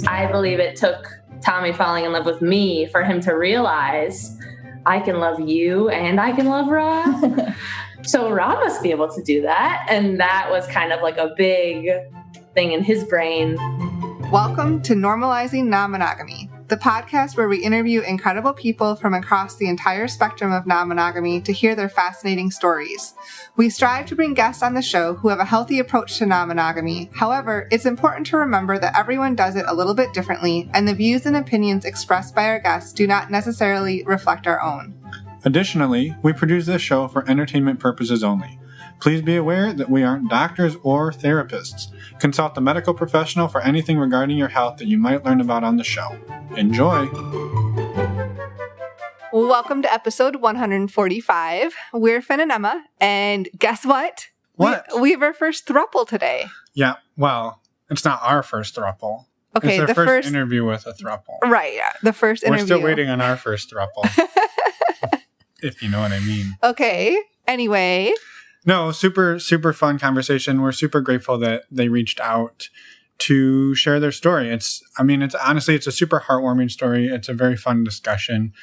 I believe it took Tommy falling in love with me for him to realize I can love you and I can love Rah. So Rah must be able to do that. And that was kind of like a big thing in his brain. Welcome to Normalizing Non-Monogamy, the podcast where we interview incredible people from across the entire spectrum of non-monogamy to hear their fascinating stories. We strive to bring guests on the show who have a healthy approach to non-monogamy. However, it's important to remember that everyone does it a little bit differently, and the views and opinions expressed by our guests do not necessarily reflect our own. Additionally, we produce this show for entertainment purposes only. Please be aware that we aren't doctors or therapists. Consult a medical professional for anything regarding your health that you might learn about on the show. Enjoy! Welcome to episode 145. We're Finn and Emma, and guess what? What? We have our first throuple today. Yeah, well, it's not our first throuple. Okay, it's our first interview with a throuple. Right, yeah, the first interview. We're still waiting on our first throuple. If you know what I mean. Okay, anyway. No, super fun conversation. We're super grateful that they reached out to share their story. It's honestly a super heartwarming story. It's a very fun discussion.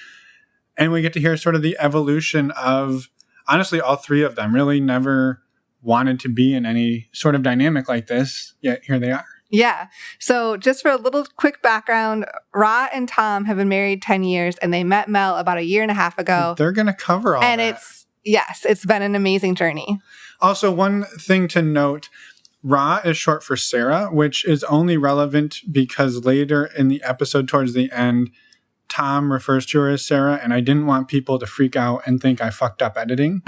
And we get to hear sort of the evolution of, honestly, all three of them really never wanted to be in any sort of dynamic like this, yet here they are. Yeah. So just for a little quick background, Rah and Tom have been married 10 years, and they met Mel about a year and a half ago. They're going to cover all that. And it's been an amazing journey. Also, one thing to note, Rah is short for Sarah, which is only relevant because later in the episode towards the end, Tom refers to her as Sarah, and I didn't want people to freak out and think I fucked up editing.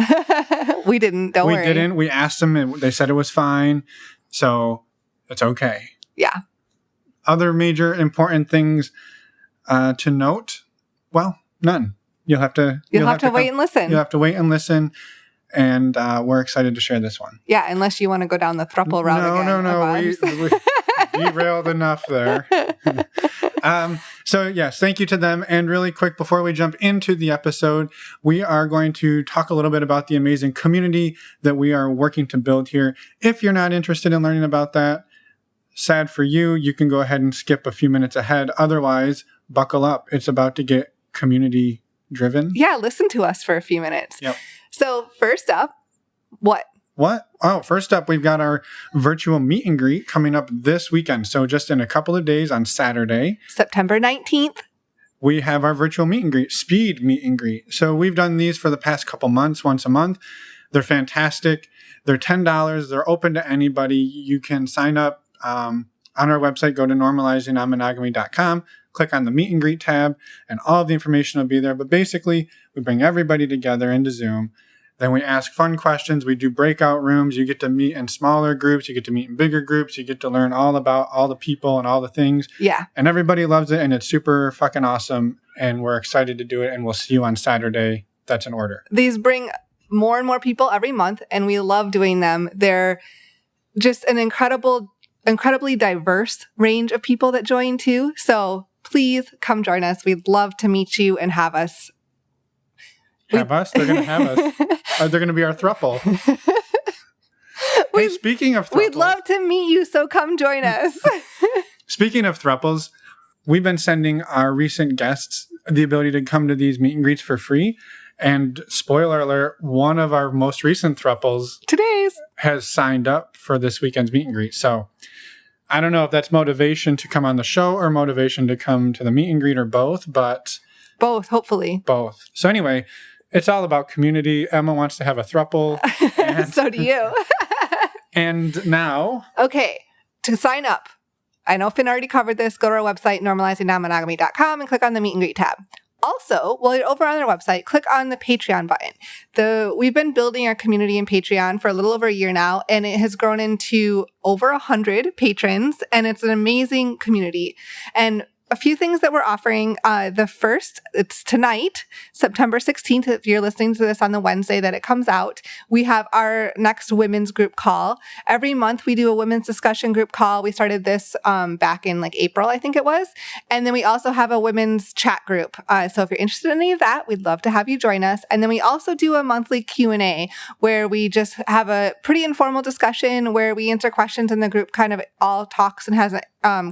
We didn't. Don't worry. We didn't. We asked them, and they said it was fine. So it's okay. Yeah. Other major important things to note? Well, none. You'll have to wait and listen. You'll have to wait and listen. And we're excited to share this one. Yeah, unless you want to go down the throuple route again. No. We derailed enough there. So yes, thank you to them. And really quick, before we jump into the episode, we are going to talk a little bit about the amazing community that we are working to build here. If you're not interested in learning about that, sad for you, you can go ahead and skip a few minutes ahead. Otherwise, buckle up. It's about to get community driven. Yeah, listen to us for a few minutes. Yep. So first up, what? Oh, first up, we've got our virtual meet and greet coming up this weekend. So just in a couple of days on Saturday, September 19th, we have our virtual meet and greet, speed meet and greet. So we've done these for the past couple months, once a month. They're fantastic. They're $10. They're open to anybody. You can sign up on our website. Go to normalizingnonmonogamy.com, click on the meet and greet tab, and all of the information will be there. But basically, we bring everybody together into Zoom. Then we ask fun questions. We do breakout rooms. You get to meet in smaller groups. You get to meet in bigger groups. You get to learn all about all the people and all the things. Yeah. And everybody loves it, and it's super fucking awesome. And we're excited to do it, and we'll see you on Saturday. That's an order. These bring more and more people every month, and we love doing them. They're just an incredibly diverse range of people that join too. So please come join us. We'd love to meet you and have us. Have us? They're going to have us. They're going to be our throuple. Hey, speaking of throuples. We'd love to meet you, so come join us. Speaking of throuples, we've been sending our recent guests the ability to come to these meet and greets for free. And spoiler alert, one of our most recent throuples has signed up for this weekend's meet and greet. So I don't know if that's motivation to come on the show or motivation to come to the meet and greet or both, but... Both, hopefully. Both. So anyway... It's all about community. Emma wants to have a throuple. So do you. And now... Okay, to sign up, I know Finn already covered this. Go to our website, normalizingnonmonogamy.com, and click on the Meet and Greet tab. Also, while you're over on our website, click on the Patreon button. We've been building our community in Patreon for a little over a year now, and it has grown into over 100 patrons, and it's an amazing community. And a few things that we're offering. The first, it's tonight, September 16th. If you're listening to this on the Wednesday that it comes out, we have our next women's group call. Every month we do a women's discussion group call. We started this back in like April, I think it was. And then we also have a women's chat group. So if you're interested in any of that, we'd love to have you join us. And then we also do a monthly Q&A where we just have a pretty informal discussion where we answer questions and the group kind of all talks and has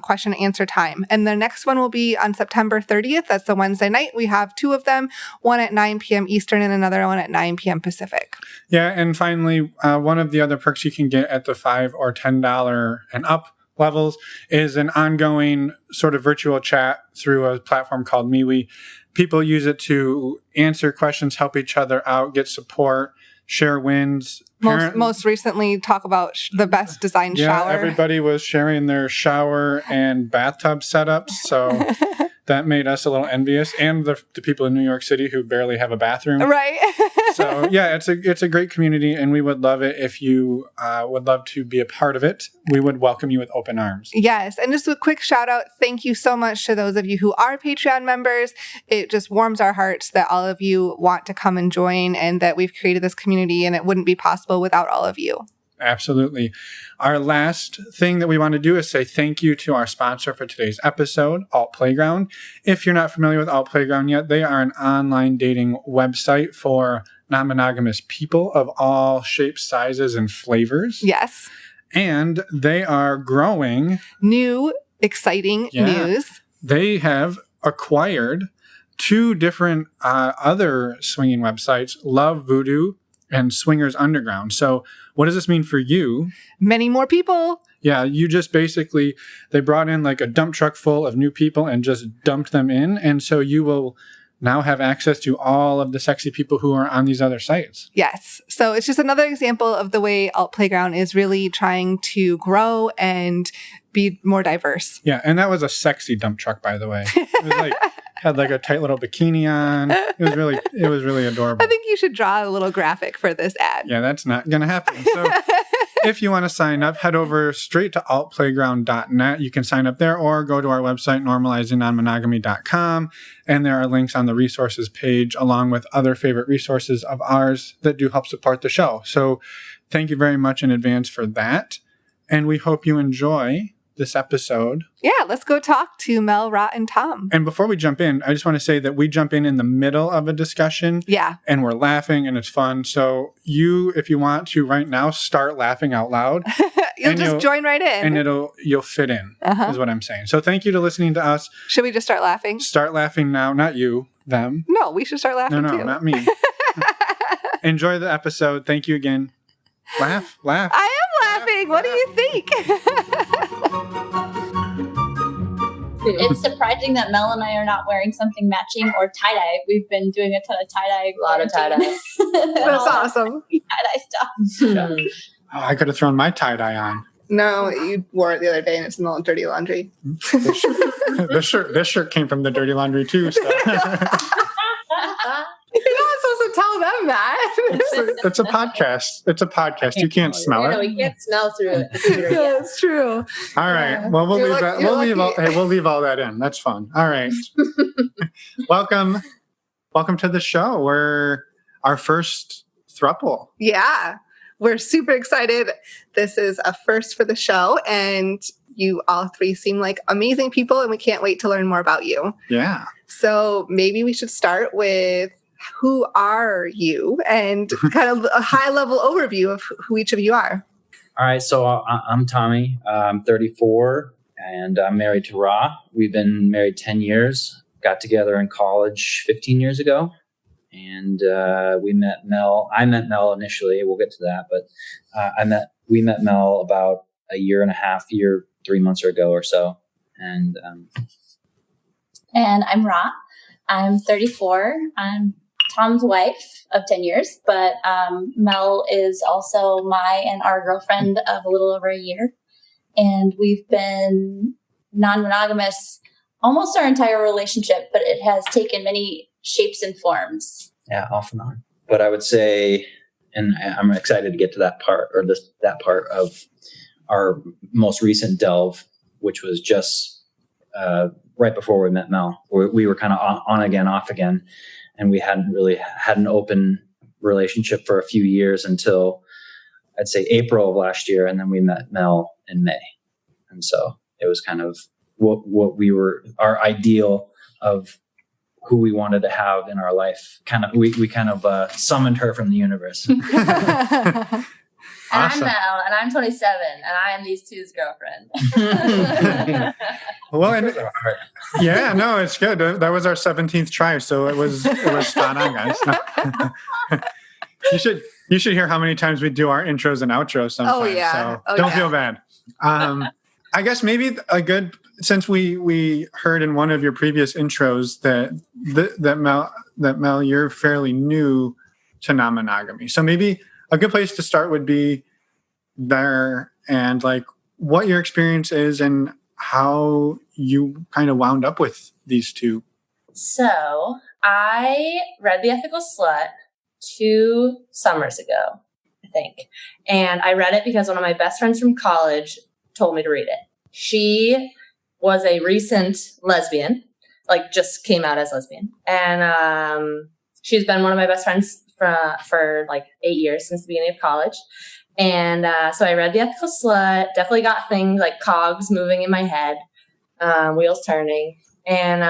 question and answer time. And the next one will be on September 30th. That's the Wednesday night. We have 2 of them, one at 9 p.m. Eastern and another one at 9 p.m. Pacific. Yeah, and finally, one of the other perks you can get at the $5 or $10 and up levels is an ongoing sort of virtual chat through a platform called MeWe. People use it to answer questions, help each other out, get support, share wins. Most recently, talk about the best designed shower. Everybody was sharing their shower and bathtub setups, so that made us a little envious, and the people in New York City who barely have a bathroom. Right. So yeah, it's a great community, and we would love it if you would love to be a part of it. We would welcome you with open arms. Yes, and just a quick shout out. Thank you so much to those of you who are Patreon members. It just warms our hearts that all of you want to come and join, and that we've created this community, and it wouldn't be possible without all of you. Absolutely. Our last thing that we want to do is say thank you to our sponsor for today's episode, Alt Playground. If you're not familiar with Alt Playground yet, they are an online dating website for non-monogamous people of all shapes, sizes, and flavors. Yes. And they are growing. New, exciting news. They have acquired 2 different other swinging websites, Love Voodoo and Swingers Underground. So what does this mean for you? Many more people. Yeah, you just basically, they brought in like a dump truck full of new people and just dumped them in. And so you will now have access to all of the sexy people who are on these other sites. Yes. So it's just another example of the way Alt Playground is really trying to grow and be more diverse. Yeah, and that was a sexy dump truck, by the way. It was like, had like a tight little bikini on. It was really adorable. I think you should draw a little graphic for this ad. Yeah, that's not going to happen. So if you want to sign up, head over straight to altplayground.net. You can sign up there or go to our website, normalizingnonmonogamy.com. And there are links on the resources page along with other favorite resources of ours that do help support the show. So thank you very much in advance for that. And we hope you enjoy this episode. Yeah, let's go talk to Mel, Rah, and Tom. And before we jump in, I just want to say that we jump in the middle of a discussion. Yeah. And we're laughing and it's fun. So you, if you want to right now, start laughing out loud. You'll join right in. And you'll fit in, is what I'm saying. So thank you to listening to us. Should we just start laughing? Start laughing now. Not you, them. No, we should start laughing too. No, not me. Enjoy the episode. Thank you again. Laugh. I am laughing. What do you think? It's surprising that Mel and I are not wearing something matching or tie-dye. We've been doing a ton of tie-dye. A lot of tie-dye. That's awesome. Tie-dye stuff. I could have thrown my tie-dye on. No, you wore it the other day and it's in the dirty laundry. This shirt came from the dirty laundry too. So. You're not supposed to tell them that. It's a podcast. It's a podcast. You can't smell it. No, we can't smell through it. That's true. All right. Well, we'll leave all that in. That's fun. All right. Welcome to the show. We're our first throuple. Yeah. We're super excited. This is a first for the show, and you all 3 seem like amazing people, and we can't wait to learn more about you. Yeah. So maybe we should start with who are you and kind of a high-level overview of who each of you are. All right. So I'm Tommy. I'm 34, and I'm married to Rah. We've been married 10 years. Got together in college 15 years ago. And we met Mel. I met Mel initially. We'll get to that, but we met Mel about a year and a half, 3 months ago or so. And I'm Rah. I'm 34. I'm Tom's wife of 10 years, but Mel is also my and our girlfriend of a little over a year. And we've been non-monogamous almost our entire relationship, but it has taken many shapes and forms. Yeah, off and on. But I would say, and I'm excited to get to that part, or that part of our most recent delve, which was just right before we met Mel. We were kind of on again, off again, and we hadn't really had an open relationship for a few years until I'd say April of last year, and then we met Mel in May. And so it was kind of what we were, our ideal of who we wanted to have in our life. We kind of summoned her from the universe. And Awesome. I'm Mel, and I'm 27, and I am these two's girlfriend. Well, and yeah, no, it's good. That was our 17th try, so it was spot on, guys. You should hear how many times we do our intros and outros sometimes. Oh, yeah. So Oh, don't yeah. feel bad. I guess maybe a good, since we heard in one of your previous intros that Mel, you're fairly new to non-monogamy. So maybe a good place to start would be there, and like what your experience is and how you kind of wound up with these two. So I read The Ethical Slut 2 summers ago, I think. And I read it because one of my best friends from college told me to read it. She was a recent lesbian, like just came out as lesbian. And she's been one of my best friends for like 8 years, since the beginning of college. And so I read The Ethical Slut, definitely got things like cogs moving in my head, wheels turning. And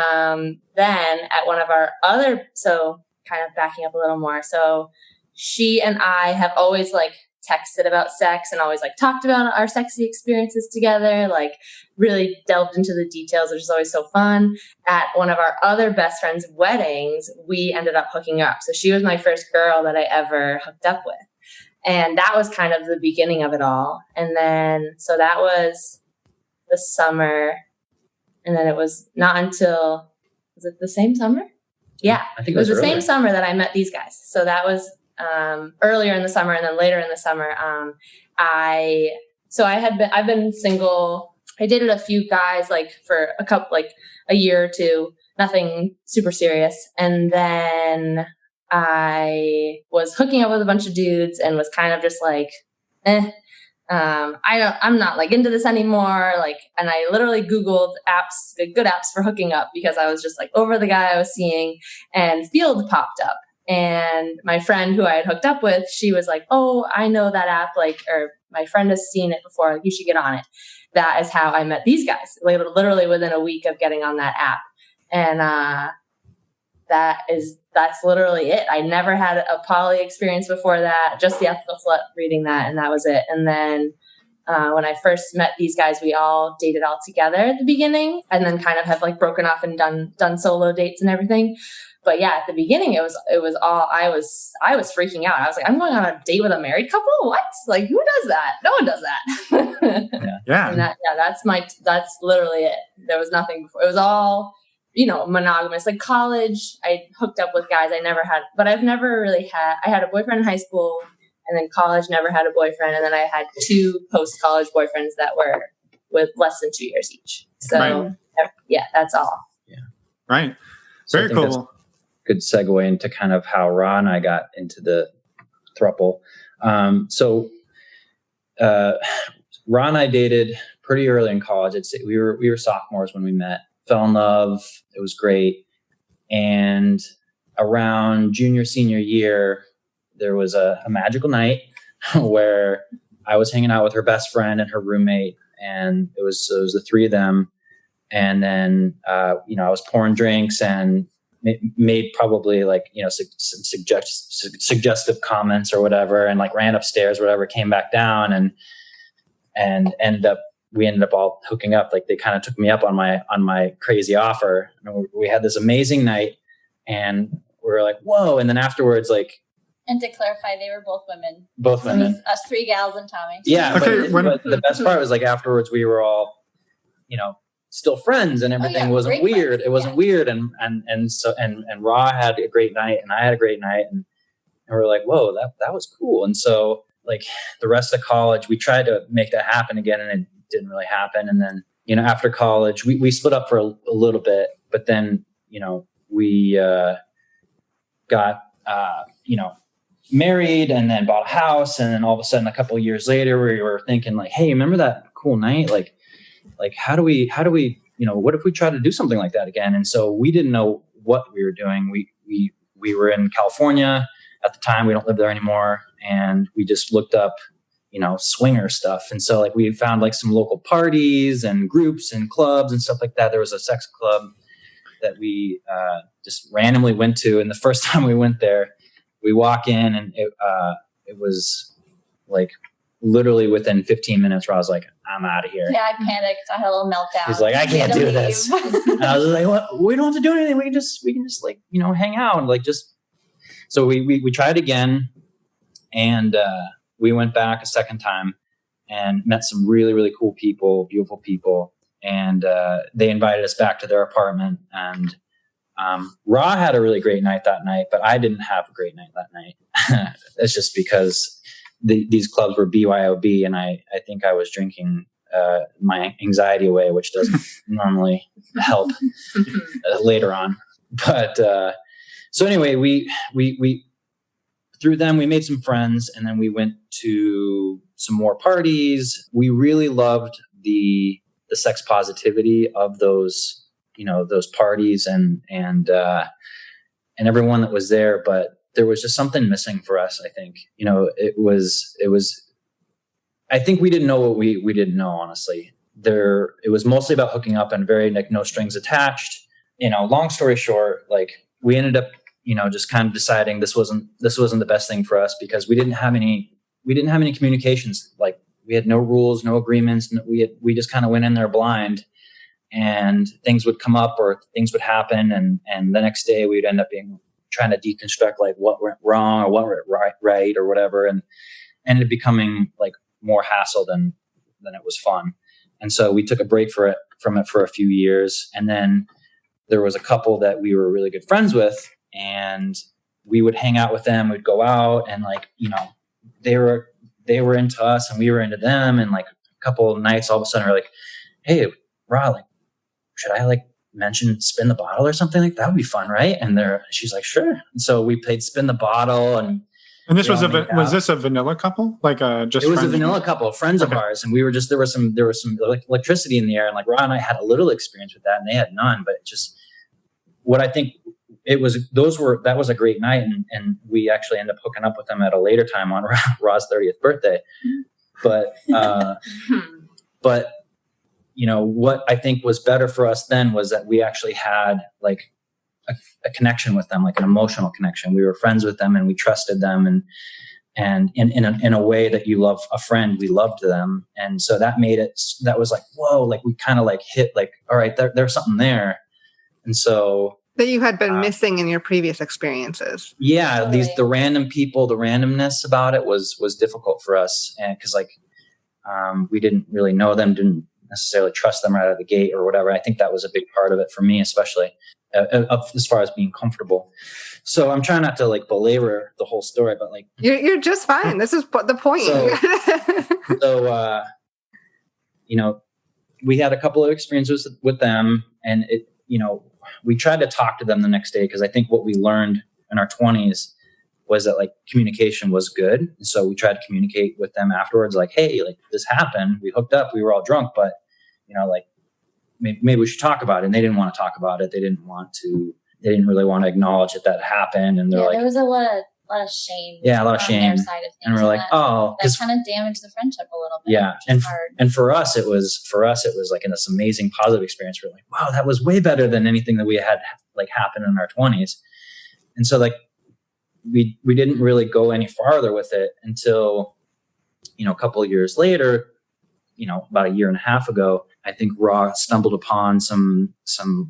then at one of our other, so kind of backing up a little more. So she and I have always like texted about sex and always like talked about our sexy experiences together, like really delved into the details, which is always so fun. At one of our other best friends' weddings, we ended up hooking up. So she was my first girl that I ever hooked up with. And that was kind of the beginning of it all. And then, so that was the summer. And then it was not until, was it the same summer? Yeah, I think it was the earlier. same summer that I met these guys. So that was earlier in the summer, and then later in the summer, I've been single. I dated a few guys like for a year or two, nothing super serious. And then I was hooking up with a bunch of dudes and was kind of just like, I'm not like into this anymore. Like, and I literally Googled apps, good apps for hooking up, because I was just like over the guy I was seeing, and Field popped up. And my friend who I had hooked up with, she was like, "Oh, I know that app. Like, or my friend has seen it before. Like, you should get on it." That is how I met these guys, like literally within a week of getting on that app. And, that's literally it. I never had a poly experience before that, just The Ethical Slut, reading that, and that was it. And then when I first met these guys, we all dated all together at the beginning, and then kind of have like broken off and done solo dates and everything. But yeah, at the beginning, it was all, I was freaking out. I was like, I'm going on a date with a married couple? What? Like, who does that? No one does that. Yeah. And that's literally it. There was nothing before. It was all, monogamous. Like college, I hooked up with guys I never had, but I've never really had, I had a boyfriend in high school, and then college, never had a boyfriend. And then I had 2 post-college boyfriends that were with less than 2 years each. So Right. Yeah, that's all. Yeah. Right. So I Very think that's cool. a good segue into kind of how Rah and I got into the throuple. Rah and I dated pretty early in college. We were sophomores when we met. Fell in love. It was great. And around junior, senior year, there was a magical night where I was hanging out with her best friend and her roommate, and it was the 3 of them. And then, I was pouring drinks and made probably like, some suggestive comments or whatever, and like ran upstairs, whatever, came back down and we ended up all hooking up. Like they kind of took me up on my crazy offer. And we had this amazing night, and we were like, whoa. And then afterwards, like, And to clarify, they were both women. both So it women. was us 3 gals and Tommy. Yeah. Okay, But the best part was like afterwards we were all, still friends, and everything wasn't great weird. friends. It wasn't weird. And Rah had a great night, and I had a great night. And we were like, whoa, that was cool. And so like the rest of college, we tried to make that happen again, and it didn't really happen. And then, after college, we split up for a little bit, but then, we got, married, and then bought a house. And then all of a sudden, a couple of years later, we were thinking like, hey, remember that cool night? Like how do we, what if we try to do something like that again? And so we didn't know what we were doing. We were in California at the time. We don't live there anymore. And we just looked up, swinger stuff. And so like we found like some local parties and groups and clubs and stuff like that. There was a sex club that we just randomly went to. And the first time we went there, we walk in, and it was like literally within 15 minutes, Rah's like, I'm out of here. Yeah, I panicked. I had a little meltdown. He's like, I can't do this. And I was like, what? We don't have to do anything. We can just like, hang out and like just. So we tried again, and we went back a second time and met some really, really cool people, beautiful people. And they invited us back to their apartment. And Rah had a really great night that night, but I didn't have a great night that night. It's just because these clubs were BYOB, and I think I was drinking my anxiety away, which doesn't normally help later on. But so anyway, we through them, we made some friends, and then we went to some more parties. We really loved the sex positivity of those parties and everyone that was there. But there was just something missing for us. I think, it was, I think we didn't know what we didn't know, honestly. It was mostly about hooking up and very like no strings attached. Long story short, like we ended up, just kind of deciding this wasn't the best thing for us, because we didn't have any communications. Like we had no rules, no agreements. We just kind of went in there blind, and things would come up or things would happen. And the next day we'd end up trying to deconstruct like what went wrong or what went right or whatever. And ended up becoming like more hassle than it was fun. And so we took a break from it for a few years. And then there was a couple that we were really good friends with, and we would hang out with them. We'd go out, and like, they were into us and we were into them. And like a couple of nights, all of a sudden we're like, hey, Rah, like, should I like mention spin the bottle or something? Like that would be fun, right? And she's like, sure. And so we played spin the bottle, and this was this a vanilla couple? Like just it was friends? A vanilla couple, friends of ours, and we were just there was some electricity in the air, and like Rah and I had a little experience with that, and they had none. But just what I think it was, that was a great night, and we actually ended up hooking up with them at a later time on Rah's 30th birthday. But what I think was better for us then was that we actually had like a connection with them, like an emotional connection. We were friends with them, and we trusted them, and in a way that you love a friend, we loved them. And so that was like, whoa, like we kind of like hit like, all right, there's something there. And so that you had been missing in your previous experiences. Yeah. The random people, the randomness about it was difficult for us. And cause like, we didn't really know them, didn't necessarily trust them right out of the gate or whatever. I think that was a big part of it for me, especially as far as being comfortable. So I'm trying not to like belabor the whole story, but like you're just fine. This is the point. So we had a couple of experiences with them, and we tried to talk to them the next day, because I think what we learned in our 20s was that like communication was good. And so we tried to communicate with them afterwards, like, hey, like this happened. We hooked up. We were all drunk, but like maybe we should talk about it. And they didn't want to talk about it. They didn't really want to acknowledge that happened. And they're like, there was a lot of shame. Yeah, a lot of shame. Their side of things. And we're like, that kind of damaged the friendship a little bit. Yeah. And for us, it was like in this amazing positive experience. We're like, wow, that was way better than anything that we had like happen in our 20s. And so like, we didn't really go any farther with it until, a couple of years later, about a year and a half ago, I think Rah stumbled upon some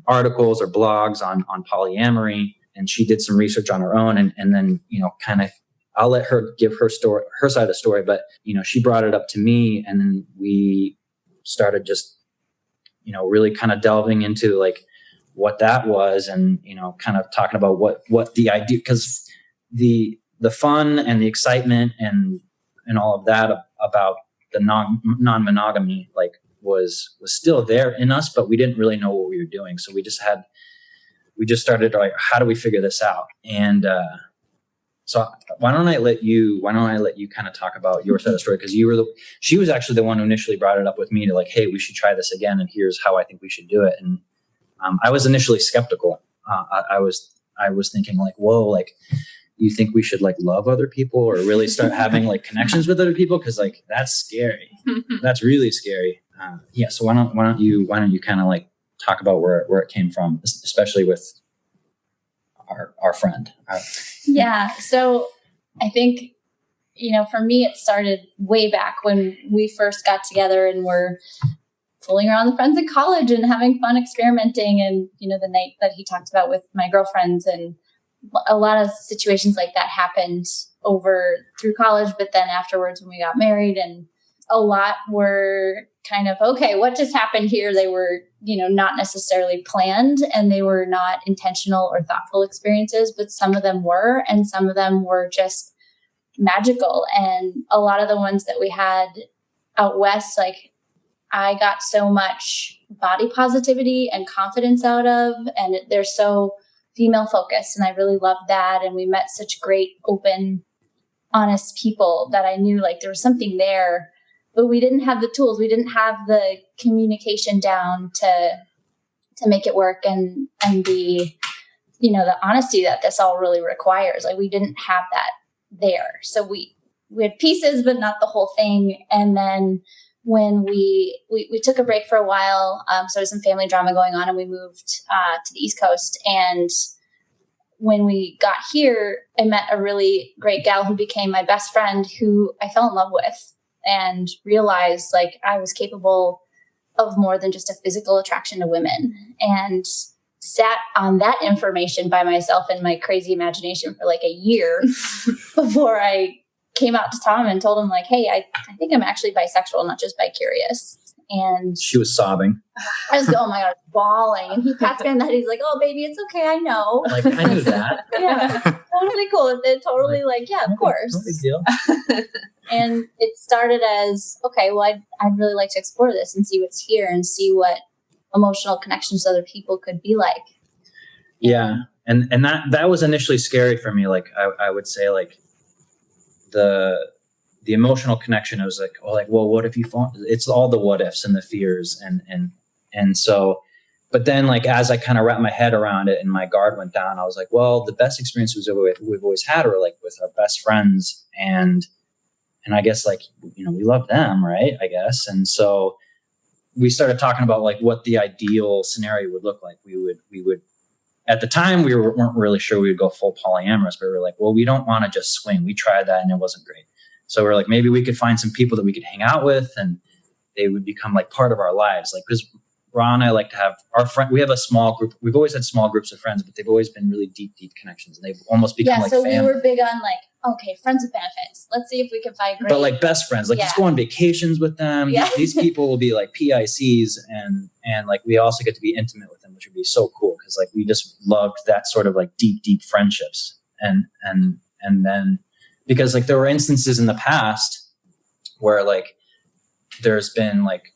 articles or blogs on polyamory, and she did some research on her own, and then, kind of, I'll let her give her story, her side of the story, but, she brought it up to me, and then we started just, really kind of delving into like what that was, and, kind of talking about what the idea, because the fun and the excitement and all of that about the non-monogamy like was still there in us, but we didn't really know what we were doing. So we just started like, how do we figure this out? And so why don't I let you kind of talk about your side of the story, because she was actually the one who initially brought it up with me to like, hey, we should try this again, and here's how I think we should do it. And I was initially skeptical. I was thinking like, whoa, like, you think we should like love other people or really start having like connections with other people? Cause like, that's scary. That's really scary. So why don't you kind of like talk about where it came from, especially with our friend? Yeah. So I think, for me, it started way back when we first got together and were fooling around with friends in college and having fun experimenting. And, the night that he talked about with my girlfriends, and a lot of situations like that happened through college, but then afterwards when we got married, and a lot were kind of, okay, what just happened here? They were, not necessarily planned, and they were not intentional or thoughtful experiences, but some of them were, and some of them were just magical. And a lot of the ones that we had out west, like, I got so much body positivity and confidence out of, and they're so female focused, and I really loved that. And we met such great, open, honest people that I knew like there was something there, but we didn't have the tools. We didn't have the communication down to make it work, and the, the honesty that this all really requires. Like, we didn't have that there. So we had pieces, but not the whole thing. And then when we took a break for a while, so there's some family drama going on, and we moved to the East Coast. And when we got here, I met a really great gal who became my best friend, who I fell in love with and realized like I was capable of more than just a physical attraction to women, and sat on that information by myself in my crazy imagination for like a year before I came out to Tom and told him like, hey, I think I'm actually bisexual, not just bi-curious. And she was sobbing. I was, oh my God, bawling. And he pats me on the head. He's like, oh, baby, it's okay. I know. Like, I knew that. Yeah, totally cool. It totally like, yeah, of course. No big deal. And it started as, okay, well, I'd really like to explore this and see what's here and see what emotional connections to other people could be like. Yeah. And that was initially scary for me. Like, I would say like the emotional connection, I was like, oh, like, well, what if you fall? It's all the what ifs and the fears. And so, but then like, as I kind of wrapped my head around it and my guard went down, I was like, well, the best experiences we've always had are like with our best friends. And I guess like, we love them. Right. I guess. And so we started talking about like what the ideal scenario would look like. We would, at the time we weren't really sure we would go full polyamorous, but we were like, well, we don't want to just swing. We tried that and it wasn't great. So we're like, maybe we could find some people that we could hang out with and they would become like part of our lives. Like, because Rah and I like to have our friend. We have a small group. We've always had small groups of friends, but they've always been really deep connections, and they've almost become like family. So we were big on like, okay, friends with benefits. Let's see if we can find great. But like best friends, like let's go on vacations with them. Yeah. These people will be like PICs, and like we also get to be intimate with them, which would be so cool because like we just loved that sort of like deep friendships, and then because like there were instances in the past where like there's been like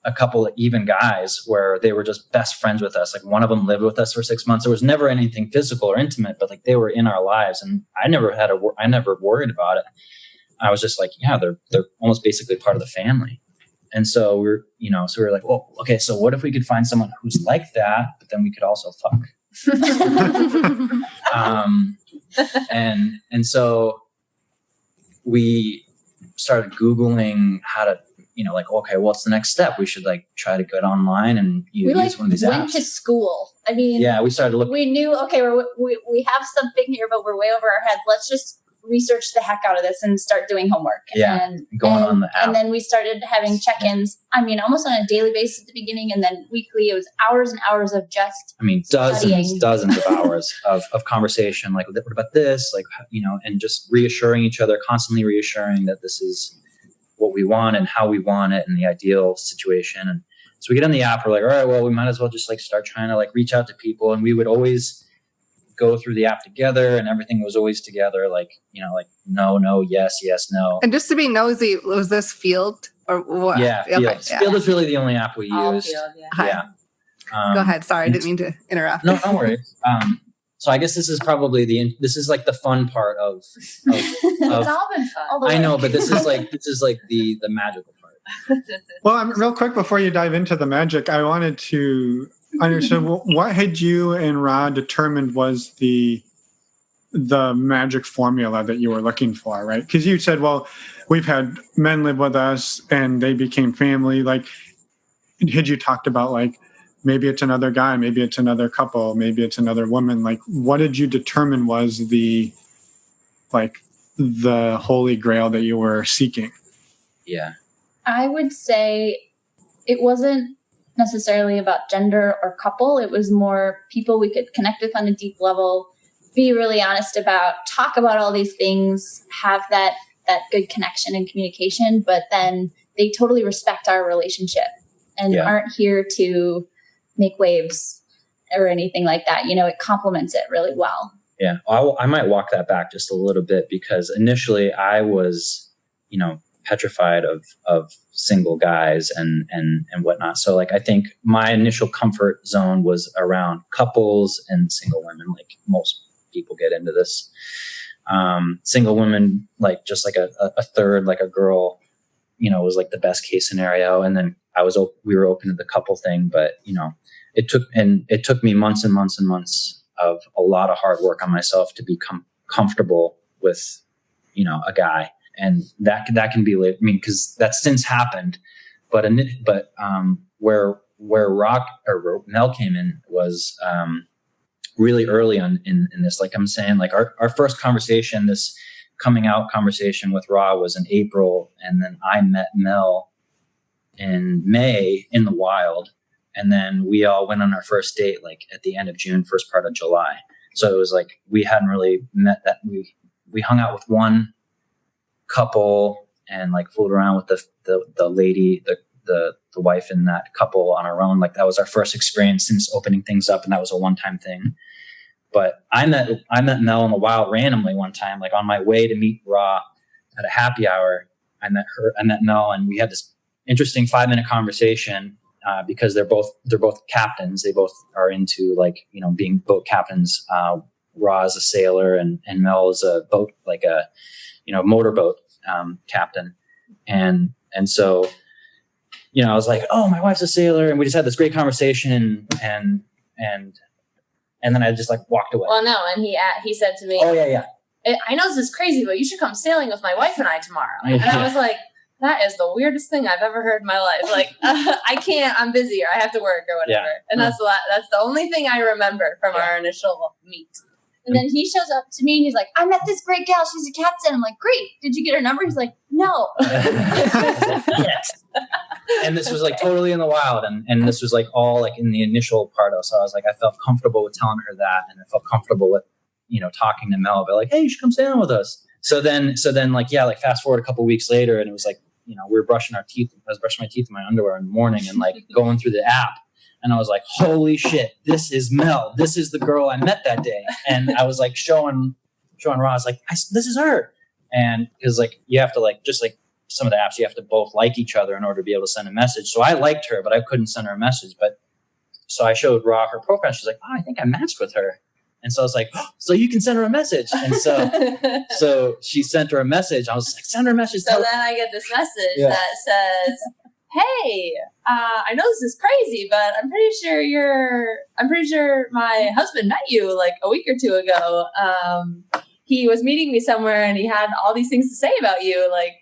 a couple of even guys where they were just best friends with us. Like one of them lived with us for 6 months. There was never anything physical or intimate, but like they were in our lives, and I never worried about it. I was just like, yeah, they're almost basically part of the family. And so we were like, well, okay, so what if we could find someone who's like that, but then we could also fuck. And so we started Googling how to, like, okay, what's the next step? We should like try to get online and use one of these apps. We went to school. I mean, yeah, we started looking. We knew, okay, we have something here, but we're way over our heads. Let's just research the heck out of this and start doing homework. Yeah, and going on the app. And then we started having check-ins. I mean, almost on a daily basis at the beginning, and then weekly. It was hours and hours of just. I mean, dozens of hours of conversation. Like, what about this? Like, and just reassuring each other, constantly reassuring that this is what we want and how we want it and the ideal situation. And so we get on the app. We're like, all right, well, we might as well just like start trying to like reach out to people. And we would always go through the app together, and everything was always together. Like, like no, yes, no. And just to be nosy, was this Field or what? Yeah, Field. Okay, yeah. Field is really the only app we used. Field, yeah. Go ahead. Sorry, I didn't mean to interrupt. No, don't worry. So I guess this is probably this is like the fun part of it's all been fun. I know, but this is like the magical part. Well, real quick before you dive into the magic, I wanted to understand what had you and Rah determined was the magic formula that you were looking for, right? Because you said, well, we've had men live with us and they became family. Like, had you talked about like, maybe it's another guy, maybe it's another couple, maybe it's another woman. Like, what did you determine was the like the holy grail that you were seeking? Yeah. I would say it wasn't necessarily about gender or couple. It was more people we could connect with on a deep level, be really honest about, talk about all these things, have that good connection and communication, but then they totally respect our relationship and aren't here to make waves or anything like that. You know, it complements it really well. Yeah. I might walk that back just a little bit, because initially I was, you know, petrified of single guys and whatnot. So like, I think my initial comfort zone was around couples and single women. Like most people get into this. Single women, like just like a third, like a girl, you know, was like the best case scenario. And then we were open to the couple thing, but you know, it took me months and months and months of a lot of hard work on myself to become comfortable with, you know, a guy. And that can be, I mean, cause that's since happened, but where Mel came in was, really early on in this. Like I'm saying, like our first conversation, this coming out conversation with Rah was in April. And then I met Mel in May in the wild. And then we all went on our first date, like at the end of June, first part of July. So it was like, we hadn't really met that. We hung out with one couple and like fooled around with the lady, the wife in that couple on our own. Like that was our first experience since opening things up. And that was a one-time thing. But I met Mel in the wild randomly one time, like on my way to meet Rah at a happy hour. I met Mel, and we had this interesting 5-minute conversation, because they're both captains. They both are into like, you know, being boat captains. Rah is a sailor and Mel is a boat, like a, you know, motorboat, captain. And so, you know, I was like, oh, my wife's a sailor. And we just had this great conversation and then I just like walked away. Well, no. And he said to me, oh yeah. I know this is crazy, but you should come sailing with my wife and I tomorrow. And I was like, that is the weirdest thing I've ever heard in my life. Like, I can't, I'm busy or I have to work or whatever. Yeah. And that's the only thing I remember from our initial meet. And then he shows up to me and he's like, I met this great gal. She's a captain. I'm like, great. Did you get her number? He's like, no. And this was like totally in the wild. And this was like all like in the initial part of. So I was like, I felt comfortable with telling her that. And I felt comfortable with, you know, talking to Mel about like, hey, you should come sailing with us. So then like, yeah, like fast forward a couple of weeks later, and it was like, you know, we were brushing our teeth. I was brushing my teeth in my underwear in the morning and like going through the app. And I was like, holy shit, this is Mel. This is the girl I met that day. And I was like showing Rah, I was like, this is her. And because like, you have to like, just like some of the apps, you have to both like each other in order to be able to send a message. So I liked her, but I couldn't send her a message. But so I showed Rah her profile. She's like, oh, I think I matched with her. And so I was like, oh, so you can send her a message. And so she sent her a message. I was like, send her a message. So then I get this message that says, hey, I know this is crazy, but I'm pretty sure my husband met you like a week or two ago. He was meeting me somewhere and he had all these things to say about you. Like,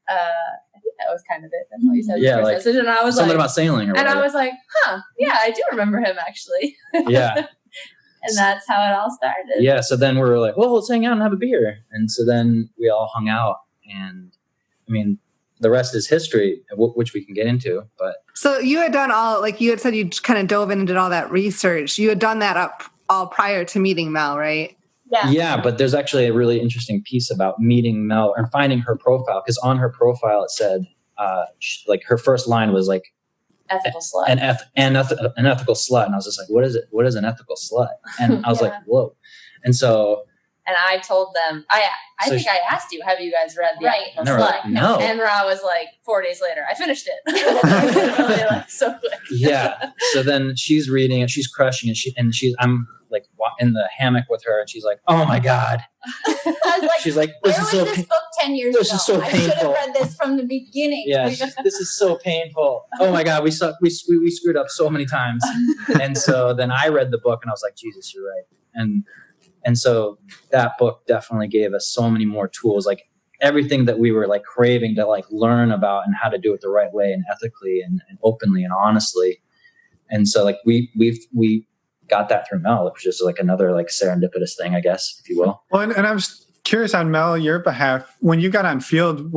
I think that was kind of it. That's all you said. Yeah, like message. And I was something like, about sailing or whatever. And I was like, huh, yeah, I do remember him actually. Yeah. And that's how it all started. Yeah. So then we were like, well, let's hang out and have a beer. And so then we all hung out, and I mean, the rest is history, which we can get into. But so you had done all, like you had said, you kind of dove in and did all that research. You had done that up all prior to meeting Mel, right? Yeah. Yeah, but there's actually a really interesting piece about meeting Mel and finding her profile, because on her profile it said, like her first line was like, ethical slut. An ethical slut. And I was just like, what is it? What is an ethical slut? And I was like, whoa. And so. And I told them, I think I asked you, have you guys read The Ethical Slut? Like, no. And Rah was like, 4 days later, I finished it. Really, like, so quick. Yeah. So then she's reading it, she's crushing it. I'm like in the hammock with her, and she's like, oh my God. I was like, she's like, where was this book 10 years ago? This is so painful. I should have read this from the beginning. Yeah, this is so painful. Oh my God, we screwed up so many times. And so then I read the book and I was like, Jesus, you're right. And so that book definitely gave us so many more tools, like everything that we were like craving to like learn about and how to do it the right way and ethically and openly and honestly. And so like we got that through Mel, which is like another like serendipitous thing, I guess, if you will. Well, and curious on Mel, your behalf, when you got on Field,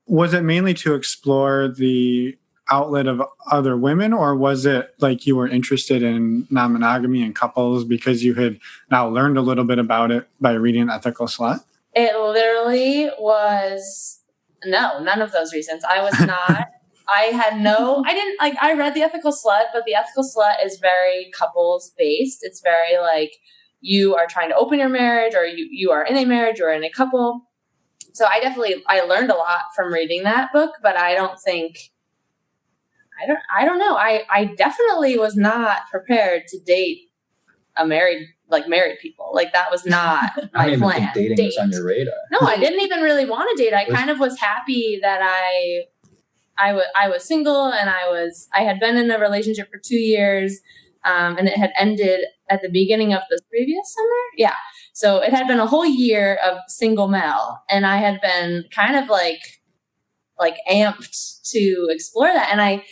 was it mainly to explore the outlet of other women, or was it like you were interested in non-monogamy and couples because you had now learned a little bit about it by reading Ethical Slut? It literally was none of those reasons. I was not. I read The Ethical Slut, but The Ethical Slut is very couples based. It's very like you are trying to open your marriage, or you are in a marriage or in a couple. So I learned a lot from reading that book, but I don't know. I definitely was not prepared to date married people. Like that was not my plan. I don't even think dating was on your radar. No, I didn't even really want to date. I kind of was happy that I was single, and I had been in a relationship for 2 years, and it had ended at the beginning of the previous summer. Yeah. So it had been a whole year of single Mel, and I had been kind of like amped to explore that. And I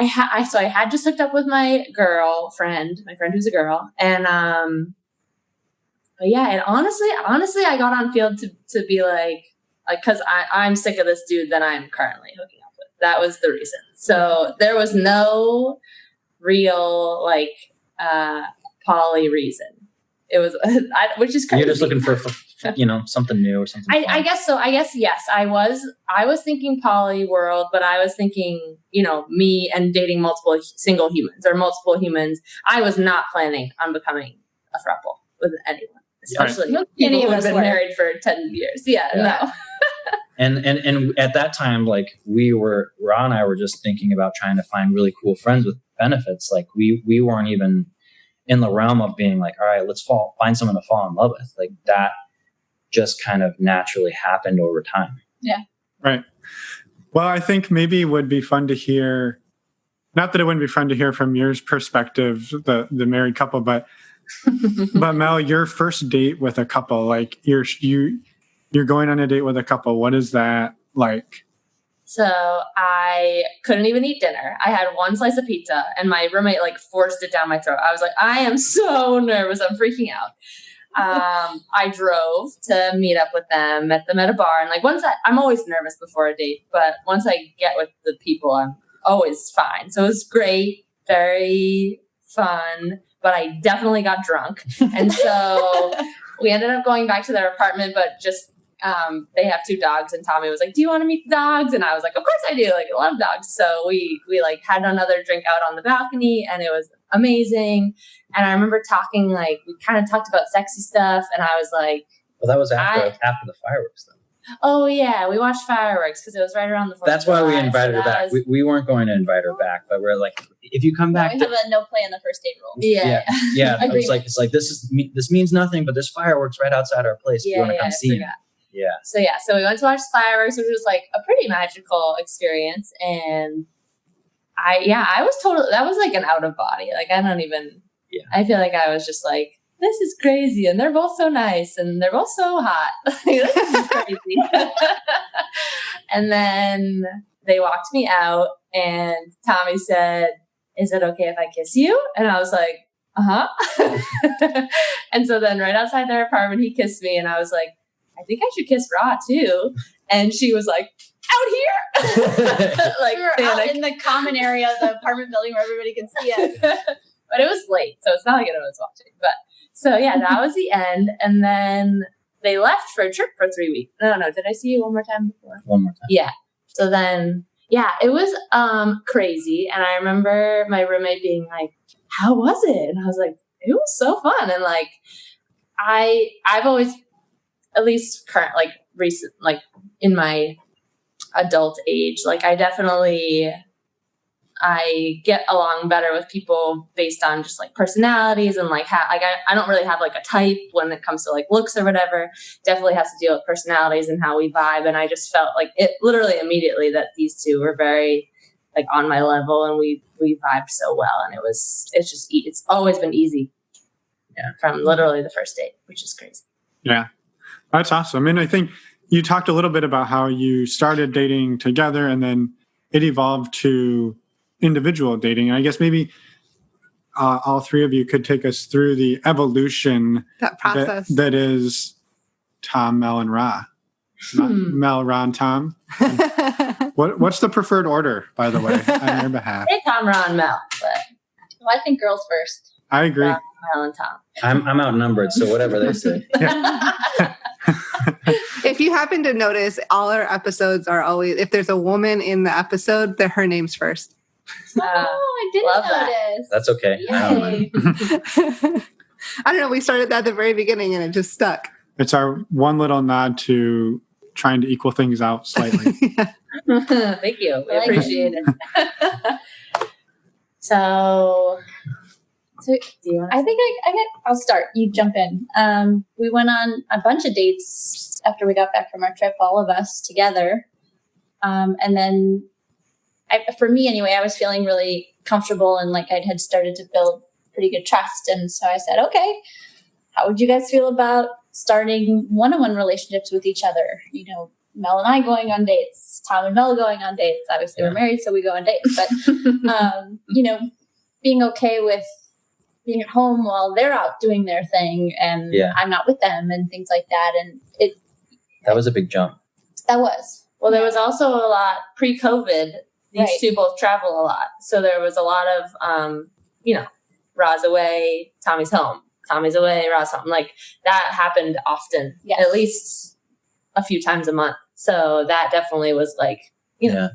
had just hooked up with my friend who's a girl. And, but yeah, and honestly, I got on Field to be like, cause I'm sick of this dude that I'm currently hooking up with. That was the reason. So there was no real poly reason. It was, which is crazy. You're just looking for something new or something. I guess so. I guess, yes, I was thinking poly world, but I was thinking, me and dating multiple single humans or multiple humans. I was not planning on becoming a throuple with anyone, especially people who have been married for 10 years. Yeah. No. And at that time, like Rah and I were just thinking about trying to find really cool friends with benefits. Like we weren't even in the realm of being like, all right, let's find someone to fall in love with. Like that just kind of naturally happened over time. Yeah. Right. Well, I think maybe it would be fun to hear, not that it wouldn't be fun to hear from your perspective, the married couple, but Mel, your first date with a couple, like you're going on a date with a couple. What is that like? So I couldn't even eat dinner. I had one slice of pizza, and my roommate forced it down my throat. I was like, I am so nervous. I'm freaking out. I drove to meet up with them, met them at a bar. And I'm always nervous before a date, but once I get with the people, I'm always fine. So it was great, very fun, but I definitely got drunk. And so we ended up going back to their apartment, but just, they have 2 dogs, and Tommy was like, do you want to meet the dogs? And I was like, of course I do. I love dogs. So we had another drink out on the balcony, and it was amazing. And I remember talking, we kind of talked about sexy stuff, and I was like, well, that was after the fireworks though. Oh yeah. We watched fireworks because it was right around the 4th of July. That's why we invited her back. We weren't going to invite her back, but we're like, if you come back, we have a no play on the first date rule. Yeah. It's like this means nothing, but there's fireworks right outside our place. If you want to come see them. Yeah. So we went to watch fireworks, which was a pretty magical experience. And I was totally, that was an out of body. I feel like I was just this is crazy. And they're both so nice, and they're both so hot. This is crazy. And then they walked me out, and Tommy said, is it okay if I kiss you? And I was like, uh-huh. And so then right outside their apartment, he kissed me, and I was like, I think I should kiss Rah too. And she was like, out here. We were out in the common area of the apartment building where everybody could see us. But it was late, so it's not like I was watching. But so yeah, that was the end. And then they left for a trip for 3 weeks. No. Did I see you one more time before? One more time. Yeah. So then, yeah, it was crazy. And I remember my roommate being like, how was it? And I was like, it was so fun. And I've always, at least current, recent, in my adult age, I get along better with people based on just personalities, and I don't really have a type when it comes to looks or whatever. Definitely has to deal with personalities and how we vibe. And I just felt it literally immediately that these 2 were very on my level, and we vibed so well. And it's always been easy. Yeah. From literally the first date, which is crazy. Yeah. That's awesome. And I think you talked a little bit about how you started dating together, and then it evolved to individual dating. And I guess maybe all three of you could take us through the evolution That process. that is Tom, Mel, and Rah. Mel, Rah, and Tom. What's the preferred order, by the way, on your behalf? Hey, Tom, Rah, and Mel. But Well, I think girls first. I agree. Rah, Mel, and Tom. I'm outnumbered, so whatever they say. If you happen to notice, all our episodes are always, if there's a woman in the episode, her name's first. Oh, I didn't love that. notice. That's okay. I don't mind. I don't know. We started that at the very beginning and it just stuck. It's our one little nod to trying to equal things out slightly. Thank you. We I like appreciate it. So, So do you want I think I'll start. You jump in. We went on a bunch of dates after we got back from our trip, all of us together. And then for me anyway, I was feeling really comfortable and like I had started to build pretty good trust. And so I said, okay, how would you guys feel about starting one-on-one relationships with each other? You know, Mel and I going on dates, Tom and Mel going on dates. Obviously we're married, so we go on dates, but, you know, being okay with being at home while they're out doing their thing and I'm not with them and things like that. And That was a big jump. that was. Well, there was also a lot pre-COVID. These Right. two both travel a lot. So there was a lot of, you know, Rah's away, Tommy's home. Tommy's away, Rah's home. Like that happened often, Yes. at least a few times a month. So that definitely was like, you know,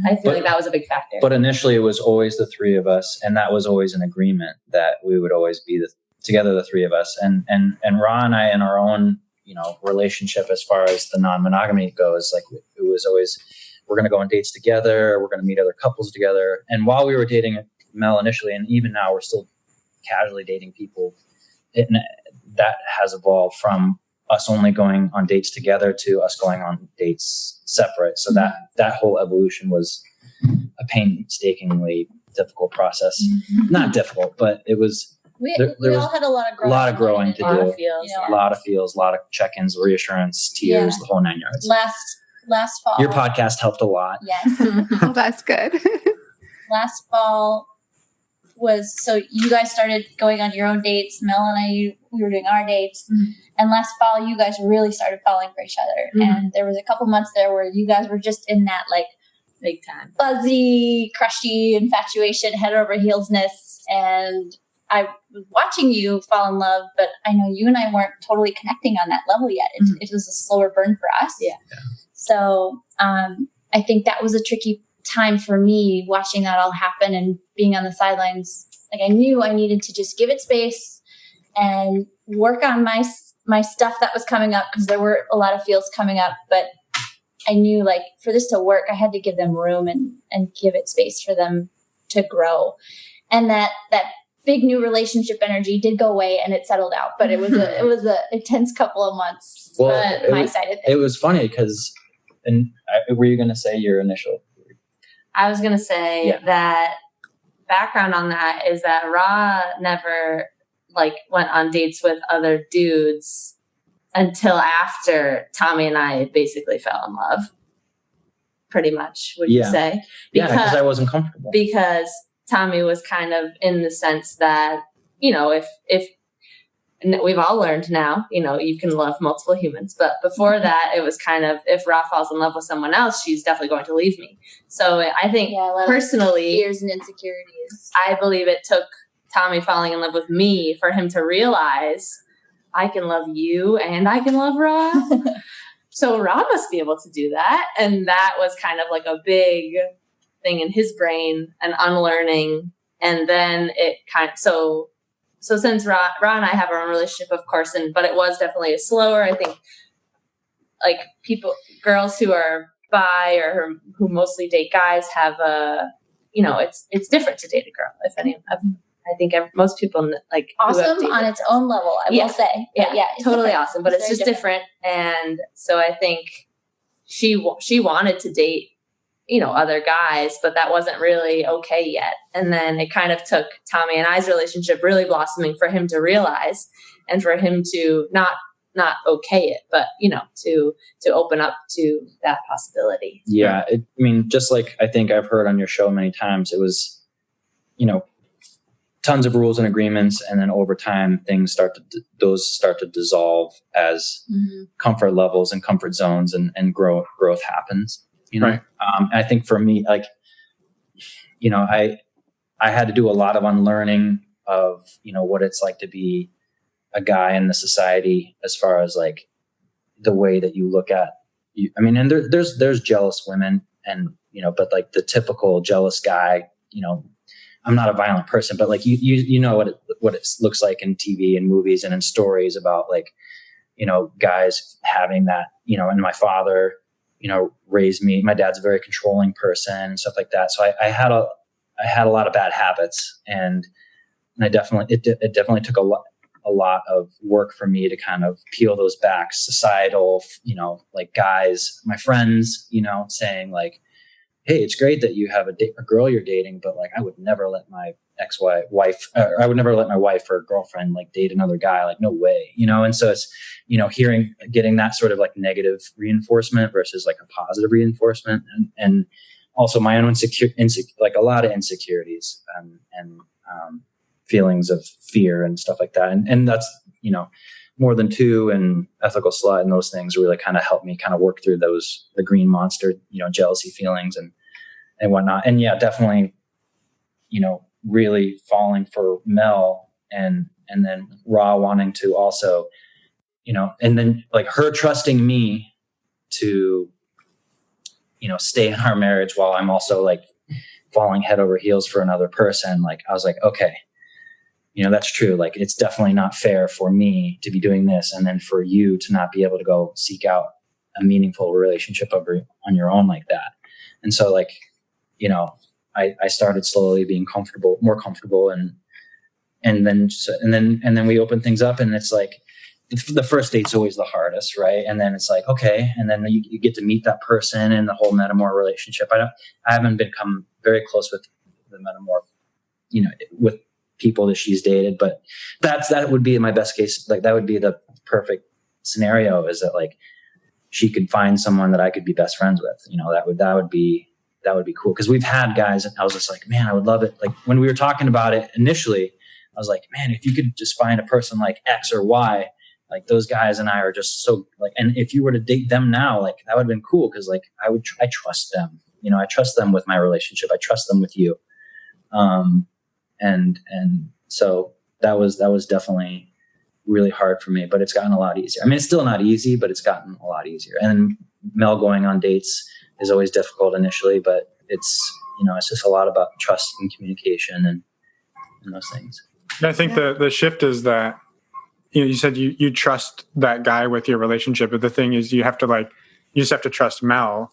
I feel like that was a big factor. But initially, it was always the three of us, and that was always an agreement that we would always be together, the three of us. And Rah and I, in our own, you know, relationship as far as the non-monogamy goes, like it was always, we're going to go on dates together, we're going to meet other couples together. And while we were dating Mel initially, and even now, we're still casually dating people. That has evolved from us only going on dates together to us going on dates separate. So that whole evolution was a painstakingly difficult process. Not difficult, but it was. We There all was had a lot of growing. a lot of growing to a lot do. of feels. You know, A lot of feels, a lot of check-ins, reassurance, tears, the whole 9 yards. Last fall. Your podcast helped a lot. Yes. Oh, that's good. Last fall was, so you guys started going on your own dates. Mel and I, we were doing our dates. And last fall, you guys really started falling for each other. And there was a couple months there where you guys were just in that like Big time. fuzzy, crushy infatuation, head over heelsness. And I was watching you fall in love, but I know you and I weren't totally connecting on that level yet. It was a slower burn for us. Yeah. So I think that was a tricky time for me watching that all happen and being on the sidelines. Like I knew I needed to just give it space and work on my stuff that was coming up, because there were a lot of feels coming up, but I knew like for this to work, I had to give them room and give it space for them to grow. And that big new relationship energy did go away and it settled out, but it was a intense couple of months. Well, but my side of It it. was funny because, were you going to say your initial? I was going to say that background on that is that Rah never like went on dates with other dudes until after Tommy and I basically fell in love. Pretty much, would you say? Because I wasn't comfortable. Because Tommy was kind of in the sense that, you know, if and we've all learned now, you know, you can love multiple humans. But before that, it was kind of, if Rah falls in love with someone else, she's definitely going to leave me. So I think a lot of personally, fears and insecurities. I believe it took Tommy falling in love with me for him to realize I can love you and I can love Rah. So Rah must be able to do that. And that was kind of like a big thing in his brain, an unlearning. And then it kind of, so since Rah and I have our own relationship, of course, but it was definitely a slower, I think, like girls who are bi or who mostly date guys have it's different to date a girl. If any, I think most people like Awesome on its own level, I will say. Yeah, it's totally different. awesome. But it's just different. And so I think she wanted to date, you know, other guys, but that wasn't really okay yet. And then it kind of took Tommy and I's relationship really blossoming for him to realize and for him to not okay it, but, you know, to open up to that possibility. Yeah. I mean, just like I think I've heard on your show many times, it was, you know, tons of rules and agreements, and then over time things start to dissolve as comfort levels and comfort zones and growth happens, you know. Right. I think for me, like, you know, I had to do a lot of unlearning of, you know, what it's like to be a guy in the society, as far as like the way that you look at you. I mean, and there's jealous women, and, you know, but like the typical jealous guy, you know, I'm not a violent person, but like you know what it looks like in TV and movies and in stories about, like, you know, guys having that, you know. And my father, you know, raised me. My dad's a very controlling person and stuff like that. So I had a lot of bad habits, and it definitely took a lot of work for me to kind of peel those back. Societal, you know, like guys, my friends, you know, saying like, hey, it's great that you have a girl you're dating, but like, I would never let my wife or girlfriend like date another guy. Like, no way, you know? And so it's, you know, getting that sort of like negative reinforcement versus like a positive reinforcement. And also my own like a lot of insecurities and feelings of fear and stuff like that. And that's, you know, More Than Two and Ethical Slut and those things really kind of helped me kind of work through the green monster, you know, jealousy feelings and whatnot. And yeah, definitely, you know, really falling for Mel and then Rah wanting to also, you know, and then like her trusting me to, you know, stay in our marriage while I'm also like falling head over heels for another person. Like, I was like, okay, you know, that's true. Like, it's definitely not fair for me to be doing this, and then for you to not be able to go seek out a meaningful relationship on your own like that. And so, like, you know, I started slowly being more comfortable, and then we open things up, and it's like the first date's always the hardest, right? And then it's like, okay, and then you get to meet that person and the whole metamor relationship. I haven't become very close with the metamor, you know, with people that she's dated, but that would be my best case. Like, that would be the perfect scenario, is that like she could find someone that I could be best friends with. You know, that would be cool. Because we've had guys, and I was just like, man, I would love it. Like, when we were talking about it initially, I was like, man, if you could just find a person like X or Y, like those guys and I are just so like, and if you were to date them now, like that would have been cool. Cause like I trust them, you know, I trust them with my relationship. I trust them with you. And so that was definitely really hard for me, but it's gotten a lot easier. I mean, it's still not easy, but it's gotten a lot easier. And then Mel going on dates is always difficult initially, but it's, you know, it's just a lot about trust and communication and those things. I think the shift is that, you know, you said you trust that guy with your relationship, but the thing is you just have to trust Mel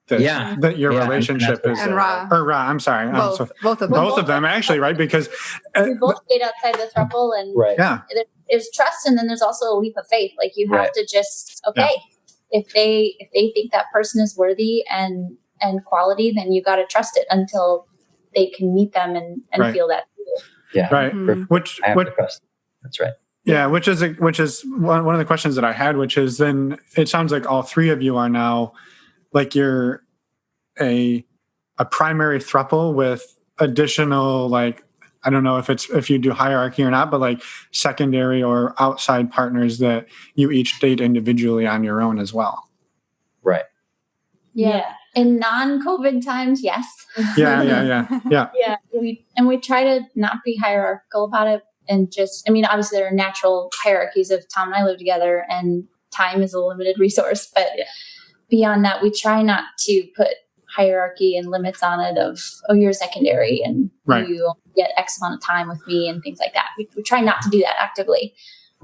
that your relationship is, and Rah. Or Rah, I'm sorry. Both of them actually, right? Because we both stayed outside the throuple, and there's trust, and then there's also a leap of faith. Like, you have to just, if they think that person is worthy and quality, then you got to trust it until they can meet them and feel that. Yeah. Right. Mm-hmm. I have to trust. That's right. Yeah. Which is one of the questions that I had, which is, then it sounds like all three of you are now, like, you're a primary throuple with additional, like, I don't know if you do hierarchy or not, but like secondary or outside partners that you each date individually on your own as well. Right. Yeah. In non-COVID times, yes. Yeah. Yeah. We try to not be hierarchical about it, and just, I mean, obviously there are natural hierarchies of Tom and I live together, and time is a limited resource, but beyond that, we try not to put hierarchy and limits on it of, oh, you're secondary and you get X amount of time with me and things like that. We try not to do that actively.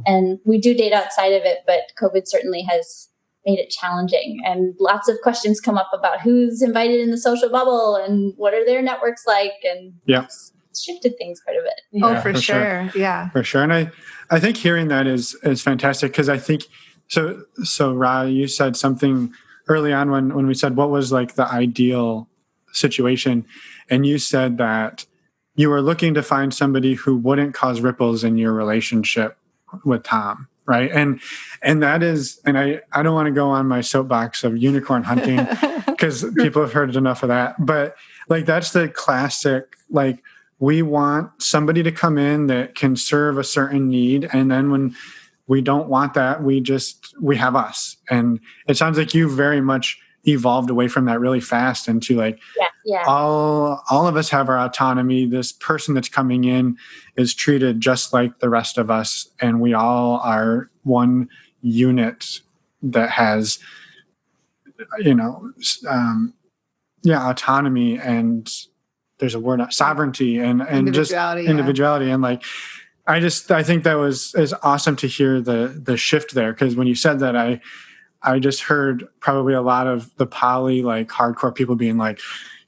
And we do date outside of it, but COVID certainly has made it challenging. And lots of questions come up about who's invited in the social bubble and what are their networks like. And it's shifted things quite a bit. Yeah, for sure. Yeah. For sure. And I think hearing that is fantastic, because I think, so Rah, you said something early on when we said what was like the ideal situation, and you said that you were looking to find somebody who wouldn't cause ripples in your relationship with Tom, right? And that is, and I don't want to go on my soapbox of unicorn hunting because people have heard enough of that, but like that's the classic like we want somebody to come in that can serve a certain need. And then when we don't want that, we have us. And it sounds like you very much evolved away from that really fast into like, all of us have our autonomy. This person that's coming in is treated just like the rest of us. And we all are one unit that has, autonomy, and there's a word, sovereignty and just individuality. And like, I think that is awesome to hear the shift there. Cause when you said that, I just heard probably a lot of the poly, like hardcore people being like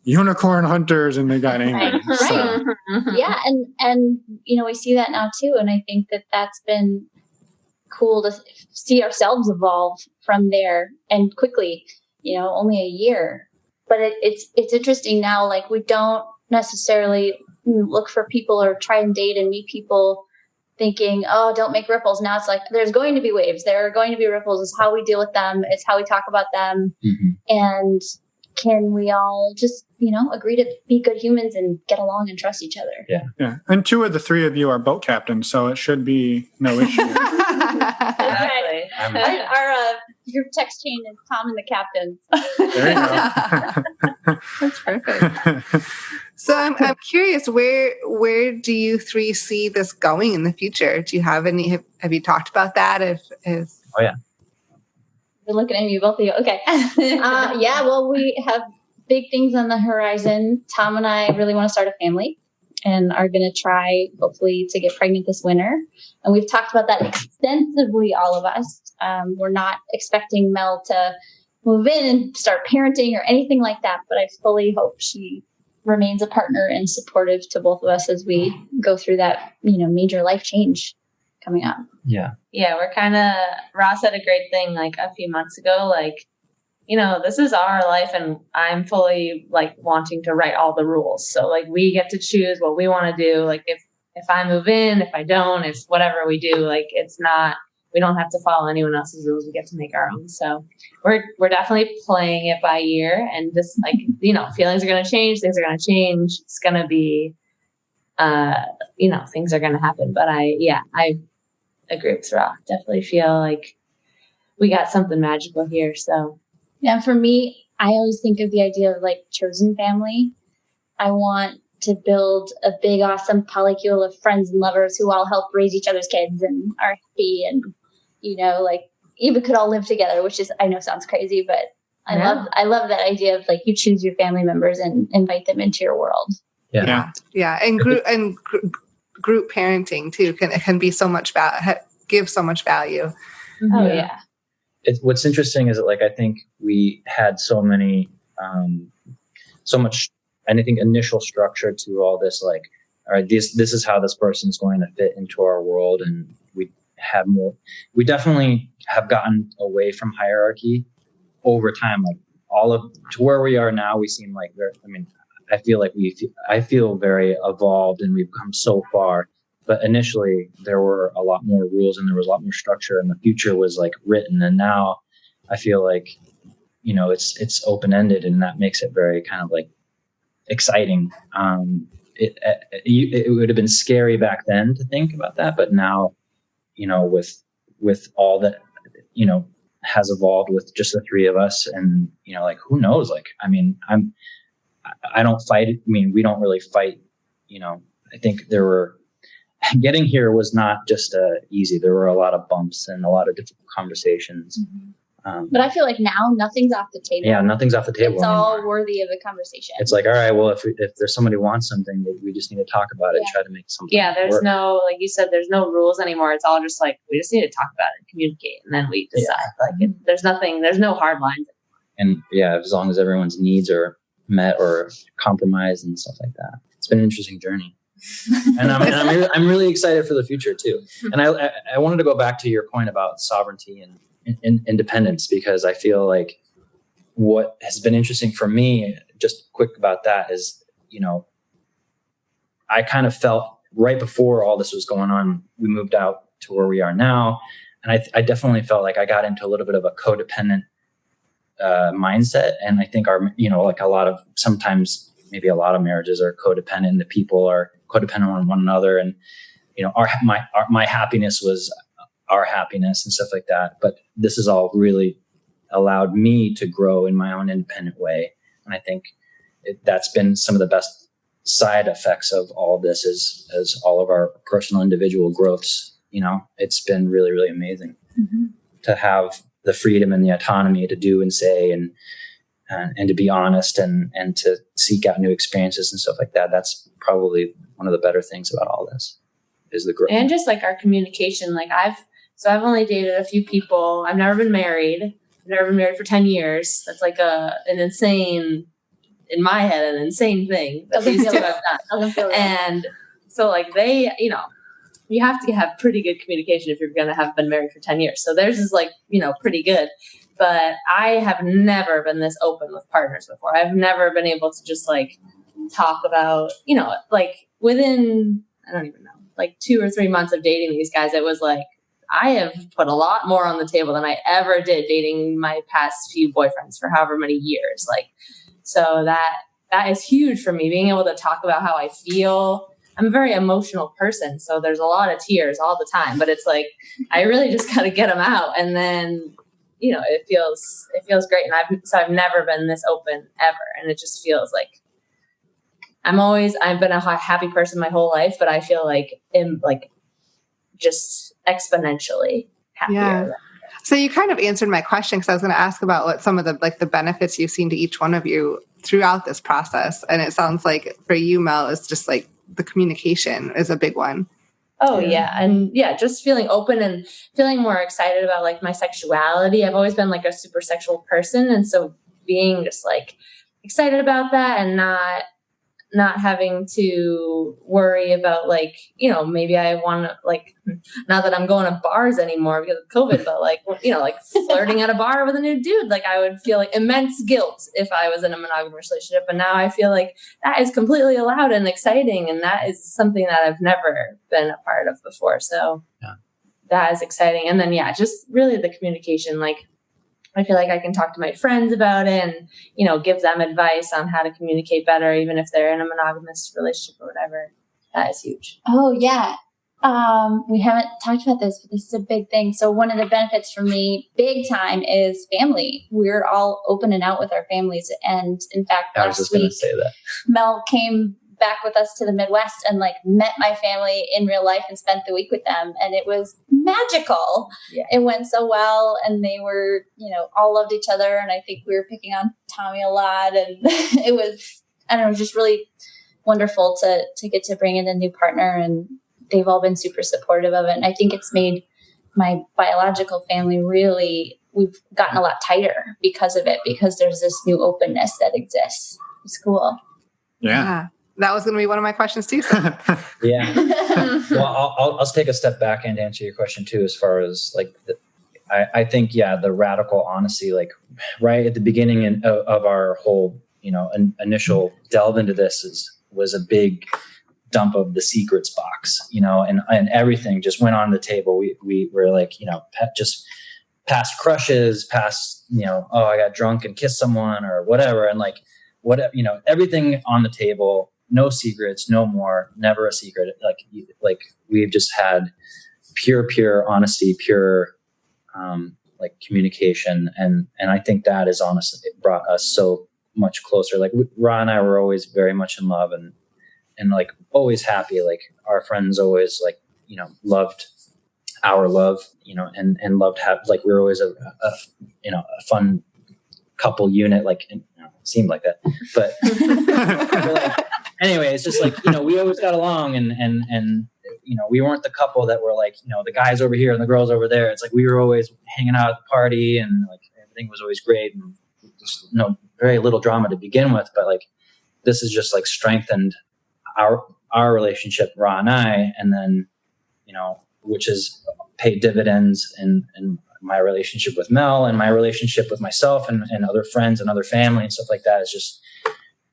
unicorn hunters, and they got angry. Right. So. Yeah. And, we see that now too. And I think that that's been cool to see ourselves evolve from there, and quickly, only a year. But it's interesting now, like we don't necessarily look for people or try and date and meet people thinking, oh, don't make ripples. Now it's like, there's going to be waves. There are going to be ripples. It's how we deal with them. It's how we talk about them. Mm-hmm. And can we all just, agree to be good humans and get along and trust each other? Yeah. Yeah. And 2 of the 3 of you are boat captains, so it should be no issue. Exactly. Our group text chain is Tom and the captains. There you go. That's perfect. So I'm curious, where do you 3 see this going in the future? Do you have any? Have you talked about that? Oh yeah. You're looking at me, both of you. Okay. Yeah. Well, we have big things on the horizon. Tom and I really want to start a family, and are going to try, hopefully, to get pregnant this winter. And we've talked about that extensively, all of us. We're not expecting Mel to move in and start parenting or anything like that, but I fully hope she remains a partner and supportive to both of us as we go through that, major life change coming up. Yeah. Yeah, we're Rah said a great thing like a few months ago, like, this is our life, and I'm fully like wanting to write all the rules. So like we get to choose what we want to do. Like if I move in, if I don't, if whatever we do, like we don't have to follow anyone else's rules. We get to make our own. So we're definitely playing it by ear, and just like, feelings are going to change. Things are going to change. It's going to be, things are going to happen. But I agree with Rah. Definitely feel like we got something magical here. So yeah, for me, I always think of the idea of like chosen family. I want to build a big, awesome polycule of friends and lovers who all help raise each other's kids and are happy, and like even could all live together, which is, I know sounds crazy, but I love that idea of like you choose your family members and invite them into your world. Yeah. And group parenting too can be so much give so much value. Mm-hmm. Oh yeah. What's interesting is that, like, I think we had so much, I think, initial structure to all this, like, all right, this is how this person's going to fit into our world. And we definitely have gotten away from hierarchy over time. Like to where we are now, we seem like I feel very evolved, and we've come so far. But initially, there were a lot more rules, and there was a lot more structure, and the future was like written. And now, I feel like, it's open ended, and that makes it very kind of like exciting. It would have been scary back then to think about that, but now, with all that, has evolved with just the 3 of us, and like, who knows? Like, I mean, I don't fight. I mean, we don't really fight. I think getting here was not just easy. There were a lot of bumps and a lot of difficult conversations. Mm-hmm. But I feel like now nothing's off the table. Yeah, nothing's off the table. It's all worthy of a conversation. It's like, all right, well, if there's somebody who wants something, we just need to talk about it and try to make something. Yeah, there's work. no, like you said, there's no rules anymore. It's all just like, we just need to talk about it and communicate, and then we decide. Yeah. Like there's no hard lines. And yeah, as long as everyone's needs are met or compromised and stuff like that, it's been an interesting journey. And I'm really excited for the future too. And I wanted to go back to your point about sovereignty and independence, because I feel like what has been interesting for me, just quick about that, is, I kind of felt right before all this was going on, we moved out to where we are now. And I definitely felt like I got into a little bit of a codependent mindset. And I think maybe a lot of marriages are codependent, the people are codependent on one another, and my happiness was our happiness and stuff like that. But this has all really allowed me to grow in my own independent way, and I think that's been some of the best side effects of all of this, as all of our personal individual growths. It's been really, really amazing to have the freedom and the autonomy to do and say and to be honest and to seek out new experiences and stuff like that. That's probably one of the better things about all this, is the growth. And just like our communication. Like I've only dated a few people. I've never been married. I've never been married for 10 years. That's like an insane, in my head, an insane thing that these two have done. And so like they, you have to have pretty good communication if you're going to have been married for 10 years. So theirs is like, pretty good. But I have never been this open with partners before. I've never been able to just like talk about, like within, I don't even know, like 2 or 3 months of dating these guys, it was like, I have put a lot more on the table than I ever did dating my past few boyfriends for however many years. Like, so that is huge for me, being able to talk about how I feel. I'm a very emotional person, so there's a lot of tears all the time, but it's like, I really just got to get them out. And then, it feels great. And I've never been this open ever. And it just feels like I've been a happy person my whole life, but I feel like just exponentially happier. Yeah. So you kind of answered my question, because I was going to ask about what some of the benefits you've seen to each one of you throughout this process. And it sounds like for you, Mel, it's just like the communication is a big one. Oh yeah. And yeah, just feeling open and feeling more excited about like my sexuality. I've always been like a super sexual person. And so being just like excited about that and not having to worry about like, maybe I want to like, not that I'm going to bars anymore because of COVID, but like, like flirting at a bar with a new dude, like I would feel like immense guilt if I was in a monogamous relationship. But now I feel like that is completely allowed and exciting. And that is something that I've never been a part of before. So that is exciting. And then, just really the communication, like, I feel like I can talk to my friends about it and, give them advice on how to communicate better, even if they're in a monogamous relationship or whatever. That is huge. Oh, yeah. We haven't talked about this, but this is a big thing. So one of the benefits for me, big time, is family. We're all open and out with our families. And in fact, I was just going to say that. Mel came back with us to the Midwest and like met my family in real life and spent the week with them. And it was magical. Yeah. It went so well. And they were, all loved each other. And I think we were picking on Tommy a lot. And it was, I don't know, just really wonderful to get to bring in a new partner. And they've all been super supportive of it. And I think it's made my biological family we've gotten a lot tighter because of it, because there's this new openness that exists. It's cool. Yeah. That was going to be one of my questions too. So. Yeah. Well, I'll take a step back and answer your question too, as far as like, I think, the radical honesty, like right at the beginning of our whole, initial delve into this was a big dump of the secrets box, and everything just went on the table. We were like, just past crushes, past, oh, I got drunk and kissed someone or whatever. And like, whatever, everything on the table. No secrets, no more, never a secret. Like we've just had pure honesty, pure, like communication. And I think that is honestly, it brought us so much closer. Like Rah and I were always very much in love and like always happy. Like our friends always like, loved our love, and loved like we were always a fun couple unit, like, it seemed like that, but like, anyway, it's just like, we always got along and we weren't the couple that were like, the guys over here and the girls over there. It's like, we were always hanging out at the party and like everything was always great and just, very little drama to begin with. But like, this has just like strengthened our relationship, Rah and I, and then, which has paid dividends in my relationship with Mel and my relationship with myself and other friends and other family and stuff like that. Is just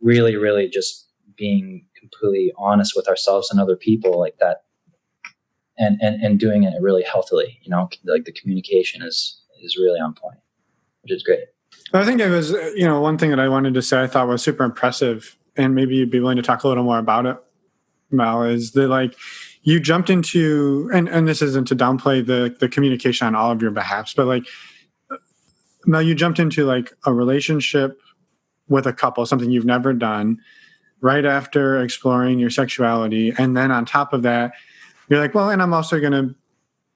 really, really just being completely honest with ourselves and other people like that, and doing it really healthily. Like the communication is really on point, which is great. I think it was, one thing that I wanted to say I thought was super impressive, and maybe you'd be willing to talk a little more about it, Mel, is that like you jumped into, and this isn't to downplay the communication on all of your behalfs, but like Mel, you jumped into like a relationship with a couple, something you've never done, right after exploring your sexuality. And then on top of that, you're like, well, and I'm also going to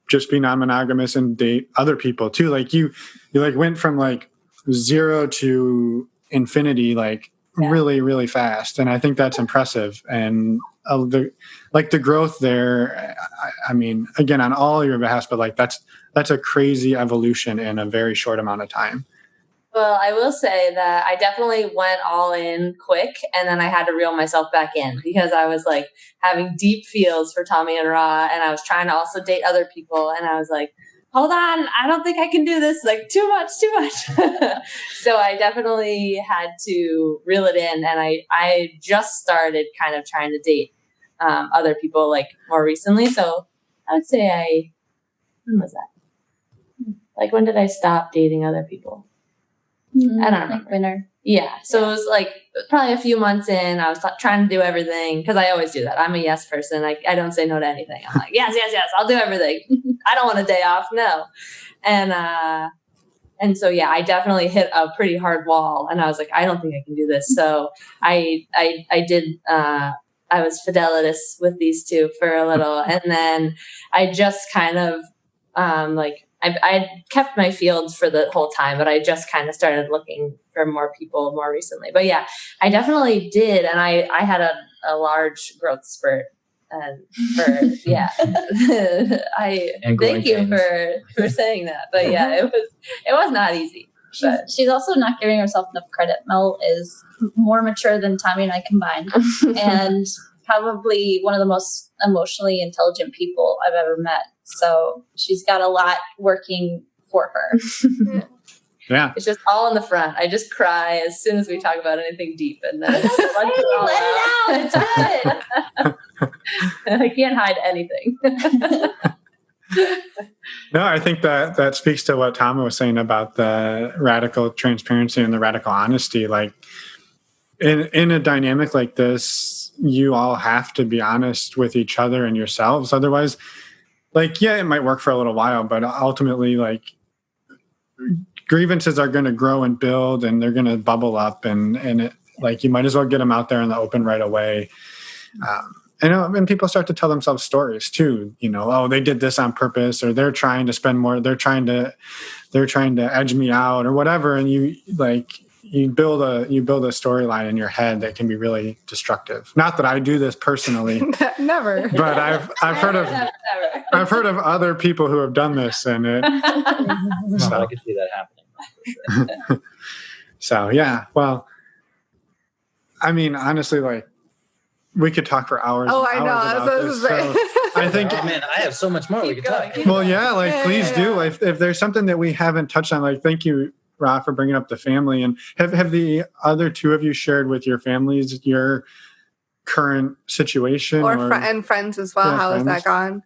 just be non-monogamous and date other people too. Like you like went from like 0 to infinity, like really, really fast. And I think that's impressive. And the growth there, I mean, again, on all your behalf, but like that's a crazy evolution in a very short amount of time. Well, I will say that I definitely went all in quick, and then I had to reel myself back in because I was like having deep feels for Tommy and Rah, and I was trying to also date other people, and I was like, hold on, I don't think I can do this, like too much. So I definitely had to reel it in, and I just started kind of trying to date other people like more recently. So I would say when was that? Like, when did I stop dating other people? I don't know. Like winter. Yeah. So it was like probably a few months in, I was trying to do everything because I always do that. I'm a yes person. I don't say no to anything. I'm like, yes, I'll do everything. I don't want a day off. No. And so, yeah, I definitely hit a pretty hard wall, and I was like, I don't think I can do this. So I was fidelitous with these two for a little. And then I just kind of I kept my fields for the whole time, but I just kind of started looking for more people more recently. But yeah, I definitely did. And I had a large growth spurt. And I thank you for saying that. But yeah, it was not easy. She's also not giving herself enough credit. Mel is more mature than Tommy and I combined. And probably one of the most emotionally intelligent people I've ever met. So she's got a lot working for her. Yeah. It's just all in the front. I just cry as soon as we talk about anything deep, and then let it out. It's good. I can't hide anything. No, I think that speaks to what Tom was saying about the radical transparency and the radical honesty. Like in a dynamic like this, you all have to be honest with each other and yourselves. Otherwise, like, yeah, it might work for a little while, but ultimately, like, grievances are going to grow and build, and they're going to bubble up, and it, like, you might as well get them out there in the open right away. And people start to tell themselves stories too. You know, oh, they did this on purpose, or they're trying to spend more. They're trying to edge me out, or whatever. And you build a storyline in your head that can be really destructive. Not that I do this personally, never. But I've heard of other people who have done this, and it. So I could see that happening for sure. So yeah, well, I mean, honestly, like, we could talk for hours. Oh, and I hours know. about this. So I think. Oh man, I have so much more we could talk. Well, yeah, like please do. If there's something that we haven't touched on, like, thank you, Rah, for bringing up the family. And have the other two of you shared with your families your current situation, and friends as well? Yeah, how friends. has that gone?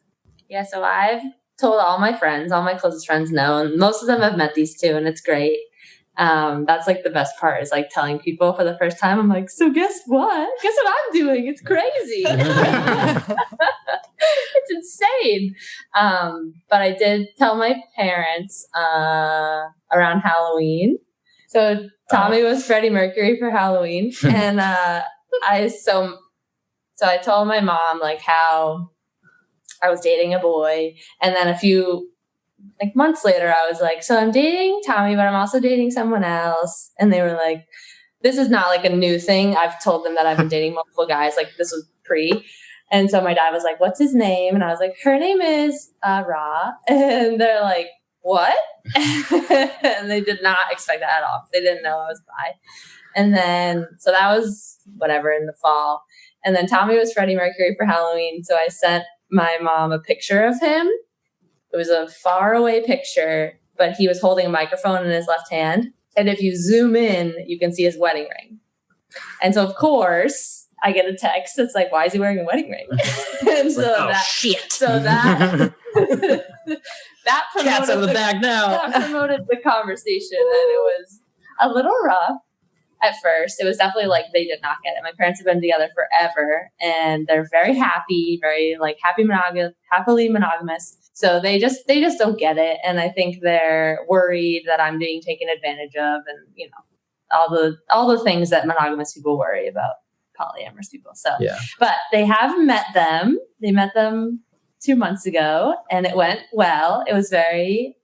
Yeah, so I've told all my friends, all my closest friends know, and most of them have met these two, and it's great. That's like the best part, is like telling people for the first time. I'm like, so guess what? Guess what I'm doing? It's crazy. It's insane. But I did tell my parents around Halloween. So Tommy was Freddie Mercury for Halloween, and I told my mom like how I was dating a boy, and then a few months later, I was like, so I'm dating Tommy, but I'm also dating someone else. And they were like, this is not like a new thing. I've told them that I've been dating multiple guys. Like, this was pre. And so my dad was like, what's his name? And I was like, her name is Rah. And they're like, what? And they did not expect that at all. They didn't know I was bi. And then, so that was whatever in the fall. And then Tommy was Freddie Mercury for Halloween. So I sent my mom a picture of him. It was a far away picture, but he was holding a microphone in his left hand. And if you zoom in, you can see his wedding ring. And so, of course, I get a text that's like, why is he wearing a wedding ring? And so that promoted Cat's out of the bag now. That promoted the conversation, and it was a little rough. at first. It was definitely like they did not get it. My parents have been together forever, and they're very happy, very like happily monogamous. So they just don't get it, and I think they're worried that I'm being taken advantage of, and you know, all the things that monogamous people worry about polyamorous people. So, but they have met them. They met them 2 months ago, and it went well. It was very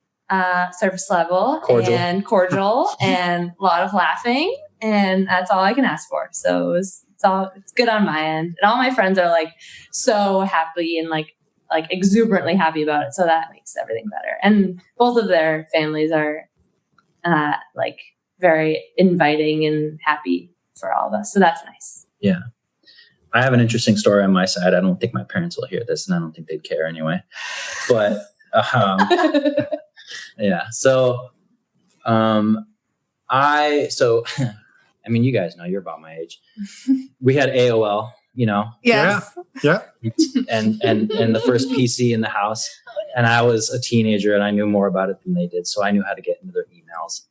surface level and cordial and a lot of laughing, and that's all I can ask for. So it's good on my end, and all my friends are like so happy and like exuberantly happy about it. So that makes everything better. And both of their families are like very inviting and happy for all of us. So that's nice. Yeah. I have an interesting story on my side. I don't think my parents will hear this, and I don't think they'd care anyway. But yeah. So I mean, you guys know, you're about my age. We had AOL, you know. Yes. Yeah. And the first PC in the house. And I was a teenager, and I knew more about it than they did. So I knew how to get into their emails.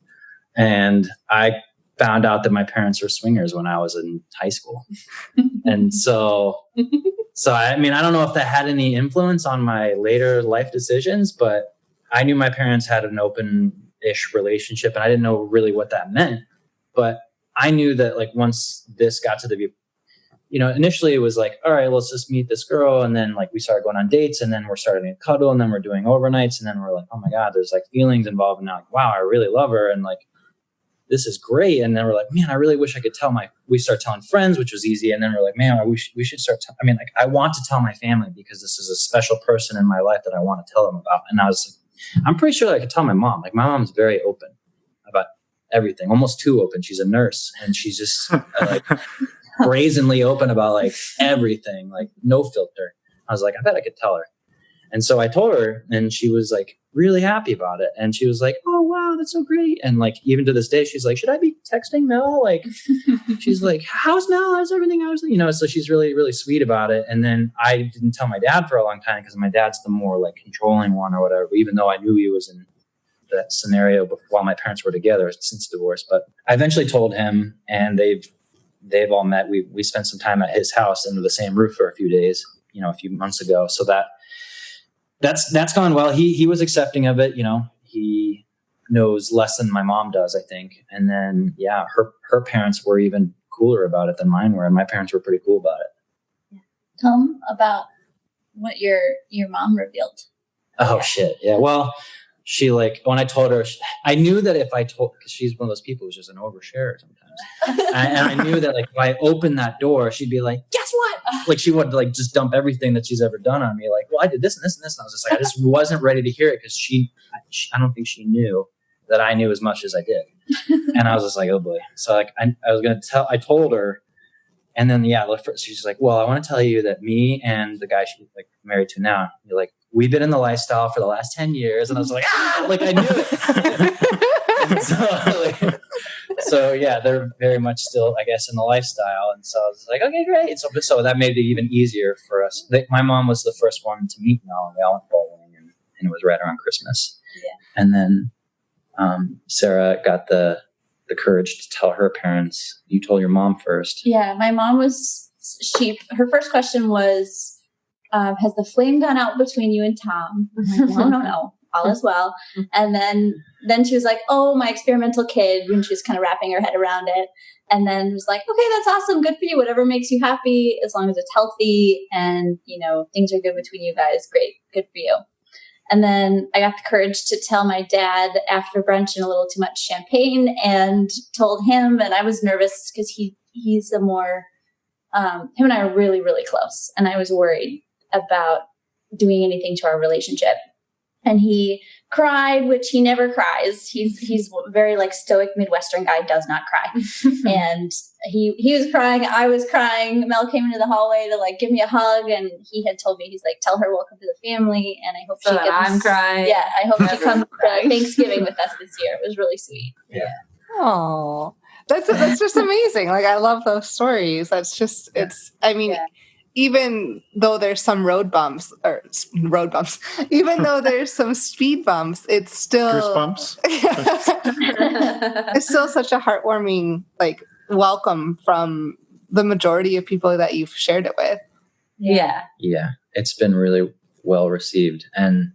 And I found out that my parents were swingers when I was in high school. And so I mean, I don't know if that had any influence on my later life decisions, but I knew my parents had an open-ish relationship, and I didn't know really what that meant. But I knew that like once this got to the, you know, initially it was like, all right, let's just meet this girl. And then like we started going on dates, and then we're starting to cuddle, and then we're doing overnights. And then we're like, oh my God, there's like feelings involved. And now like, wow, I really love her. And like, this is great. And then we're like, man, I really wish I could tell we start telling friends, which was easy. And then we're like, man, we should start. I want to tell my family because this is a special person in my life that I want to tell them about. And I was like, I'm pretty sure I could tell my mom. Like my mom's very open about everything, almost too open. She's a nurse, and she's just like brazenly open about like everything, like no filter. I was like, I bet I could tell her. And so I told her, and she was like really happy about it. And she was like, oh, wow, that's so great. And like, even to this day, she's like, should I be texting Mel? Like, she's like, how's Mel? How's everything? You know, so she's really, really sweet about it. And then I didn't tell my dad for a long time because my dad's the more like controlling one or whatever, even though I knew he was in that scenario while my parents were together since divorce. But I eventually told him, and they've all met. We spent some time at his house under the same roof for a few days, you know, a few months ago. So that's gone well. He was accepting of it. You know, he knows less than my mom does, I think. And then, yeah, her parents were even cooler about it than mine were. And my parents were pretty cool about it. Yeah. Tell them about what your mom revealed. Oh, shit. Yeah. Well, she like, when I told her, I knew that if I told, because she's one of those people who's just an oversharer sometimes. and I knew that like, if I opened that door, she'd be like, guess what? Like she would like just dump everything that she's ever done on me. Like, well, I did this and this and this. And I was just like, I just wasn't ready to hear it because I don't think she knew that I knew as much as I did. And I was just like, oh boy. So like, I was going to I told her. And then, yeah, she's like, well, I want to tell you that me and the guy she's like married to now, you're like, we've been in the lifestyle for the last 10 years. And I was like, like I knew it. so yeah, they're very much still, I guess, in the lifestyle. And so I was like, okay, great. So that made it even easier for us. My mom was the first one to meet Mel, and we all went bowling, and it was right around Christmas. Yeah. And then Sarah got the courage to tell her parents. You told your mom first. Yeah, my mom her first question was, has the flame gone out between you and Tom? I'm like, no, all is well. And then she was like, oh, my experimental kid, when she was kind of wrapping her head around it. And then was like, okay, that's awesome. Good for you. Whatever makes you happy, as long as it's healthy and, you know, things are good between you guys. Great. Good for you. And then I got the courage to tell my dad after brunch and a little too much champagne, and told him. And I was nervous because he's a more, him and I are really, really close. And I was worried about doing anything to our relationship. And he cried, which he never cries. He's very like stoic Midwestern guy, does not cry. And he was crying. I was crying. Mel came into the hallway to like give me a hug, and he had told me, he's like, tell her welcome to the family. And I hope she comes. I'm crying. Yeah, I hope she comes to Thanksgiving with us this year. It was really sweet. Yeah. Oh, that's just amazing. Like I love those stories. That's just even though there's some road bumps, even though there's some speed bumps, it's still goosebumps. It's still such a heartwarming like welcome from the majority of people that you've shared it with. Yeah. Yeah, it's been really well received. And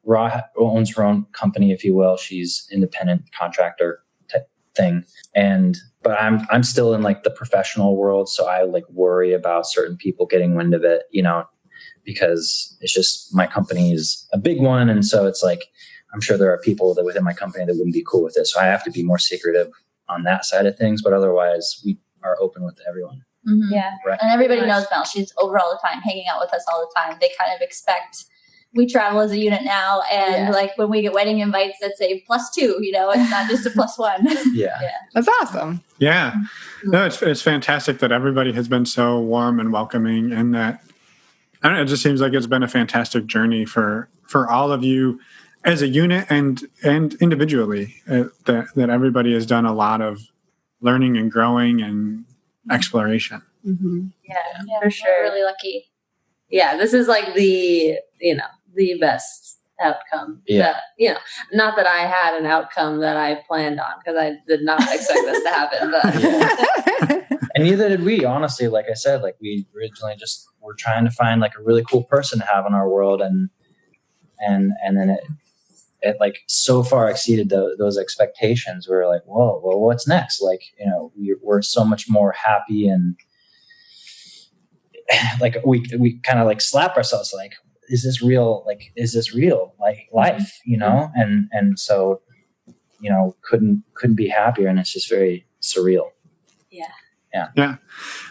Rah owns her own company, if you will. She's independent contractor type thing. But I'm still in like the professional world. So I like worry about certain people getting wind of it, because it's just, my company is a big one. And so it's like, I'm sure there are people that within my company that wouldn't be cool with this. So I have to be more secretive on that side of things. But otherwise, we are open with everyone. Mm-hmm. Yeah. Right. And everybody knows Mel. She's over all the time, hanging out with us all the time. They kind of expect we travel as a unit now. And like when we get wedding invites that say +2, it's not just a +1. Yeah. That's awesome. Yeah. No, it's fantastic that everybody has been so warm and welcoming, and that, I don't know, it just seems like it's been a fantastic journey for all of you as a unit and individually, that everybody has done a lot of learning and growing and exploration. Mm-hmm. Yeah, for sure. We're really lucky. Yeah, this is like the best outcome. Yeah. That, not that I had an outcome that I planned on, because I did not expect this to happen. But Yeah. And neither did we, honestly. Like I said, like we originally just were trying to find like a really cool person to have in our world, and then it like so far exceeded those expectations. We were like, whoa, well, what's next? Like, we're so much more happy, and like we kind of like slap ourselves like, is this real? Like, is this real? Like life, and so, couldn't be happier. And it's just very surreal. Yeah.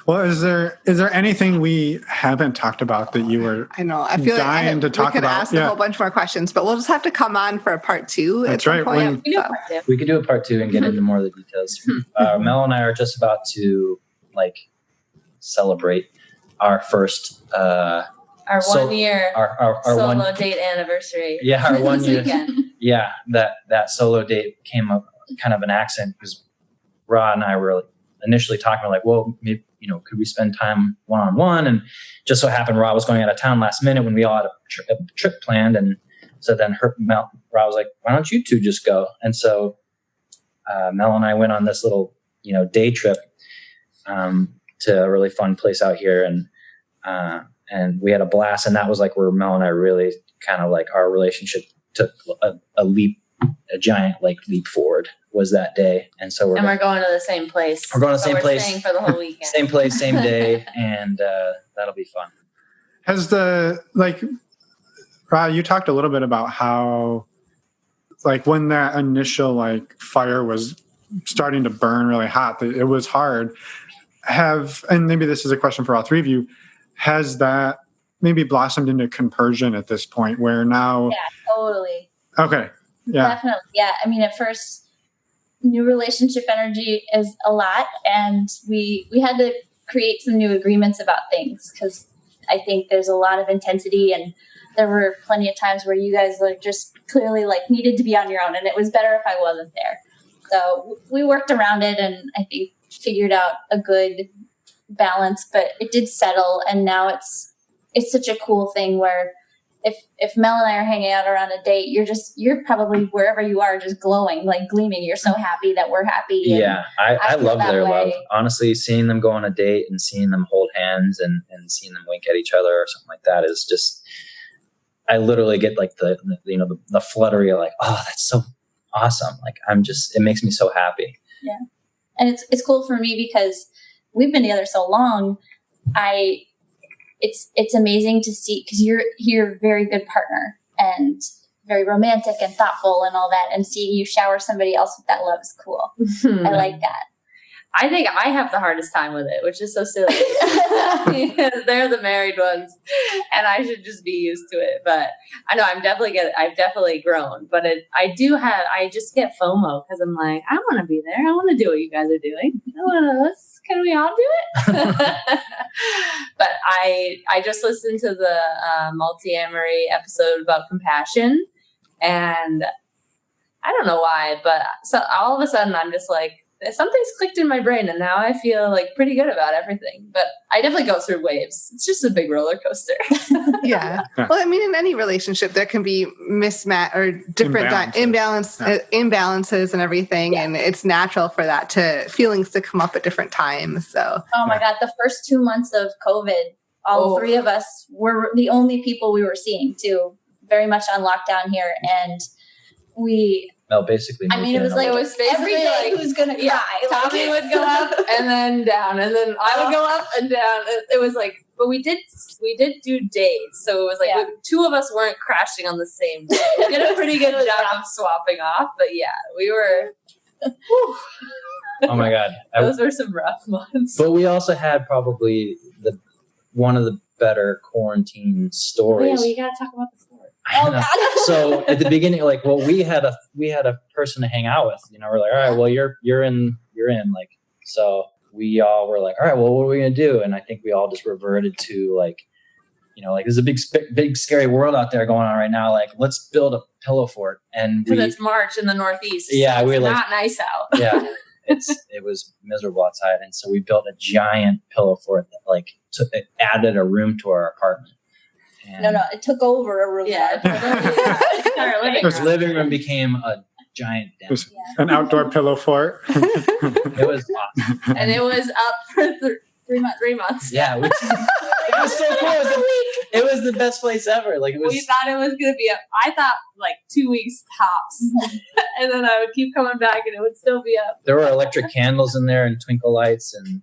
Well, is there anything we haven't talked about that you were I know. I feel dying to talk we could about? ask a whole bunch more questions, but we'll just have to come on for a part 2. That's right. We could do a part 2 and get into more of the details. Mel and I are just about to celebrate our first our 1 year our solo date anniversary. Yeah, our 1 year. Weekend. Yeah, that solo date came up kind of an accident, because Rah and I were initially talking like, well, maybe, could we spend time one-on-one? And just so happened Rah was going out of town last minute when we all had a trip planned. And so then Rah was like, why don't you two just go? And so Mel and I went on this little, day trip to a really fun place out here. And we had a blast. And that was like where Mel and I really kind of like our relationship took a giant leap forward, was that day. And so we're going to the same place. We're going to the same place. Staying for the whole weekend. Same place, same day. And that'll be fun. Has Rah, you talked a little bit about how when that initial fire was starting to burn really hot, it was hard. And maybe this is a question for all three of you, has that maybe blossomed into compersion at this point where now? Yeah, totally. Okay. Yeah. Definitely. Yeah. I mean, at first, new relationship energy is a lot, and we had to create some new agreements about things, because I think there's a lot of intensity, and there were plenty of times where you guys just clearly needed to be on your own, and it was better if I wasn't there. So we worked around it, and I think figured out a good balance, but it did settle, and now it's such a cool thing where if Mel and I are hanging out around a date, you're probably wherever you are just glowing, gleaming. You're so happy that we're happy. Yeah, I love their love. Honestly, seeing them go on a date and seeing them hold hands and seeing them wink at each other or something like that is just, I literally get the fluttery of oh, that's so awesome. It makes me so happy. Yeah. And it's cool for me because we've been together so long. It's amazing to see, because you're a very good partner and very romantic and thoughtful and all that, and seeing you shower somebody else with that love is cool. I like that. I think I have the hardest time with it, which is so silly. They're the married ones, and I should just be used to it. But I know I've definitely grown. But I just get FOMO because I'm like, I want to be there. I want to do what you guys are doing. Can we all do it? But I just listened to the multi-amory episode about compassion, and I don't know why, but so all of a sudden I'm just something's clicked in my brain, and now I feel like pretty good about everything. But I definitely go through waves. It's just a big roller coaster. Yeah. Well, I mean, in any relationship, there can be mismatch or different imbalances and everything. Yeah. And it's natural for that feelings to come up at different times. So, oh my God, the first 2 months of COVID, all three of us were the only people we were seeing too, very much on lockdown here. And Mel basically. I mean, it was basically every day who's gonna cry. Yeah, Tommy would go up and then down, and then I would go up and down. It was like, but we did do days, so it was like two of us weren't crashing on the same day. We did a pretty good job of swapping off, but yeah, we were. Oh my God, those were some rough months. But we also had probably one of the better quarantine stories. Oh, yeah, we gotta talk about the fort. Oh God! So at the beginning, like, well, we had a person to hang out with. You know, we're like, all right, well, you're in, like, so we all were like, all right, well, what are we gonna do? And I think we all just reverted to like, you know, like there's a big scary world out there going on right now. Like, let's build a pillow fort. And because it's March in the Northeast. Yeah, so we were like, not nice out. Yeah, it was miserable outside, and so we built a giant pillow fort that it added a room to our apartment. And no, it took over a room. Yeah, our living room became a giant den. It was an outdoor pillow fort. It was awesome. And it was up for 3 months. 3 months. Yeah, it was so cool. It was the best place ever. Like, it was. We thought it was going to be up. I thought like 2 weeks tops, and then I would keep coming back, and it would still be up. There were electric candles in there and twinkle lights, and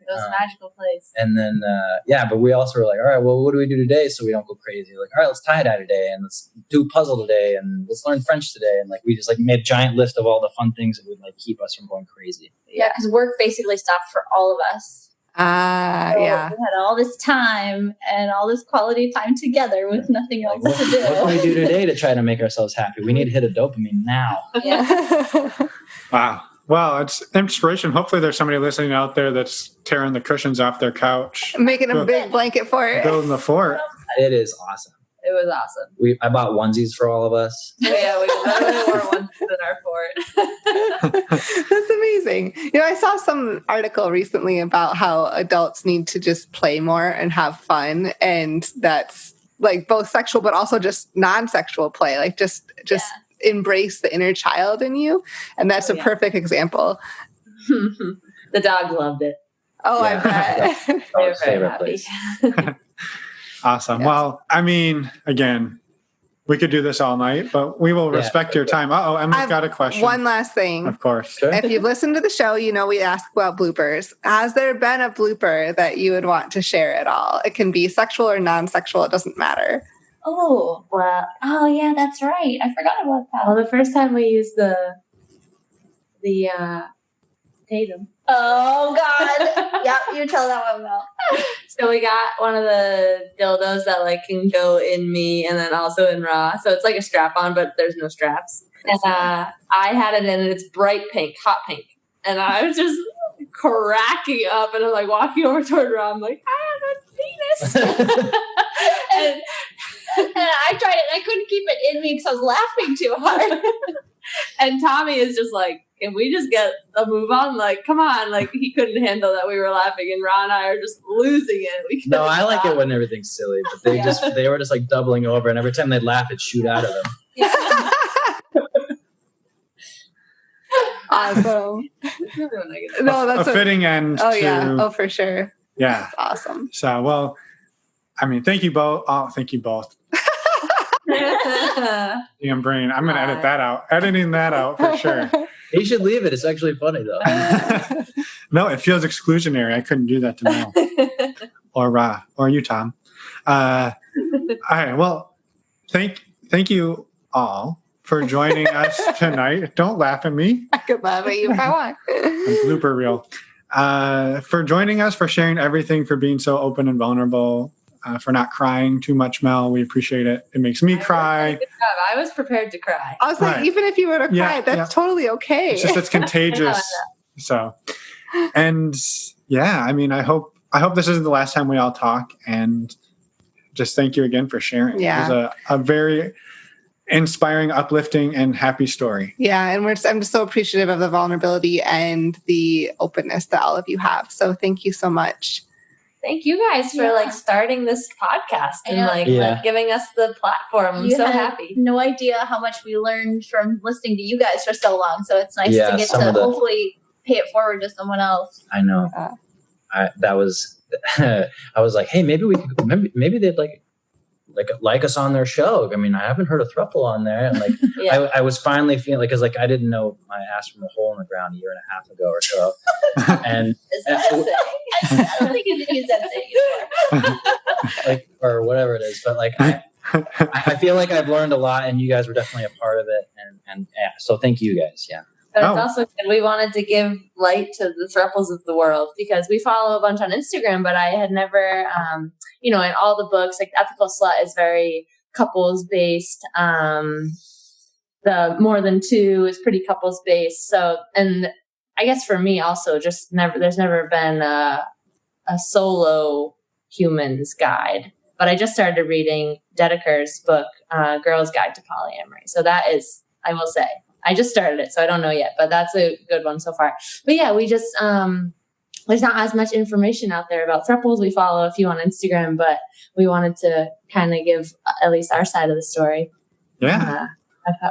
it was a magical place. And then, but we also were like, all right, well, what do we do today so we don't go crazy? Like, all right, let's tie-dye today, and let's do a puzzle today, and let's learn French today. And we just made a giant list of all the fun things that would keep us from going crazy. Yeah, because work basically stopped for all of us. Yeah. We had all this time and all this quality time together with nothing else to do. What can we do today to try to make ourselves happy? We need to hit a dopamine now. Yeah. Wow. Well, it's inspiration. Hopefully there's somebody listening out there that's tearing the cushions off their couch. Making a big blanket fort. Building the fort. It is awesome. It was awesome. I bought onesies for all of us. Yeah, we literally wore onesies in our fort. That's amazing. I saw some article recently about how adults need to just play more and have fun, and that's both sexual but also just non-sexual play. Just embrace the inner child in you, and that's a perfect example. The dog loved it. Oh, yeah. I bet. Our favorite place. Awesome. Yes. Well, I mean, again, we could do this all night, but we will respect your time. Emily's got a question. One last thing. Of course. Sure. If you've listened to the show, we ask about bloopers. Has there been a blooper that you would want to share at all? It can be sexual or non-sexual. It doesn't matter. Oh, well. Oh, yeah, that's right. I forgot about that. Well, the first time we used the Tatum. Oh, God. Yep, you tell that one, Mel. So we got one of the dildos that can go in me and then also in Rah. So it's like a strap on, but there's no straps. And I had it in, and it's bright pink, hot pink. And I was just cracking up, and I'm walking over toward Rah. I'm like, I have a penis. and I tried it, and I couldn't keep it in me because I was laughing too hard. And Tommy is just can we just get a move on? Come on. He couldn't handle that we were laughing, and Rah and I are just losing it. No, I like it when everything's silly, but they were just doubling over, and every time they'd laugh, it'd shoot out of them. Yeah. Awesome. No, that's a fitting end. Oh, yeah. Oh, for sure. Yeah. That's awesome. So, well, I mean, thank you both. Oh, thank you both. Damn brain. I'm going to edit that out. Editing that out for sure. You should leave it. It's actually funny, though. No, it feels exclusionary. I couldn't do that to Mel. Or Rah. Or you, Tom. All right. Well, thank you all for joining us tonight. Don't laugh at me. I could laugh at you if I want. Blooper reel. For joining us, for sharing everything, for being so open and vulnerable, for not crying too much, Mel. We appreciate it. It makes me cry. Good job. I was prepared to cry. I was even if you were to cry, that's totally okay. It's just, it's contagious. So, and I mean, I hope this isn't the last time we all talk, and just thank you again for sharing. Yeah. It was a very inspiring, uplifting, and happy story. Yeah, and I'm just so appreciative of the vulnerability and the openness that all of you have. So thank you so much. Thank you guys for starting this podcast and giving us the platform. I'm so happy. No idea how much we learned from listening to you guys for so long. So it's nice to get to hopefully pay it forward to someone else. I know. I was like, hey, maybe they'd like us on their show. I mean, I haven't heard a throuple on there, and I was finally feeling because I didn't know my ass from a hole in the ground a year and a half ago or so. And is that a saying? I don't think you can use that saying anymore. Or whatever it is, but I feel like I've learned a lot, and you guys were definitely a part of it, and so thank you guys. Yeah. But it's also good. We wanted to give light to the throuples of the world because we follow a bunch on Instagram, but I had never, in all the books, Ethical Slut is very couples based. The More Than Two is pretty couples based. So, and I guess for me also, there's never been a solo humans guide. But I just started reading Dedeker's book, Girl's Guide to Polyamory. So that is, I will say, I just started it, so I don't know yet, but that's a good one so far. But yeah, we just, there's not as much information out there about throuples. We follow a few on Instagram, but we wanted to kind of give at least our side of the story. Yeah.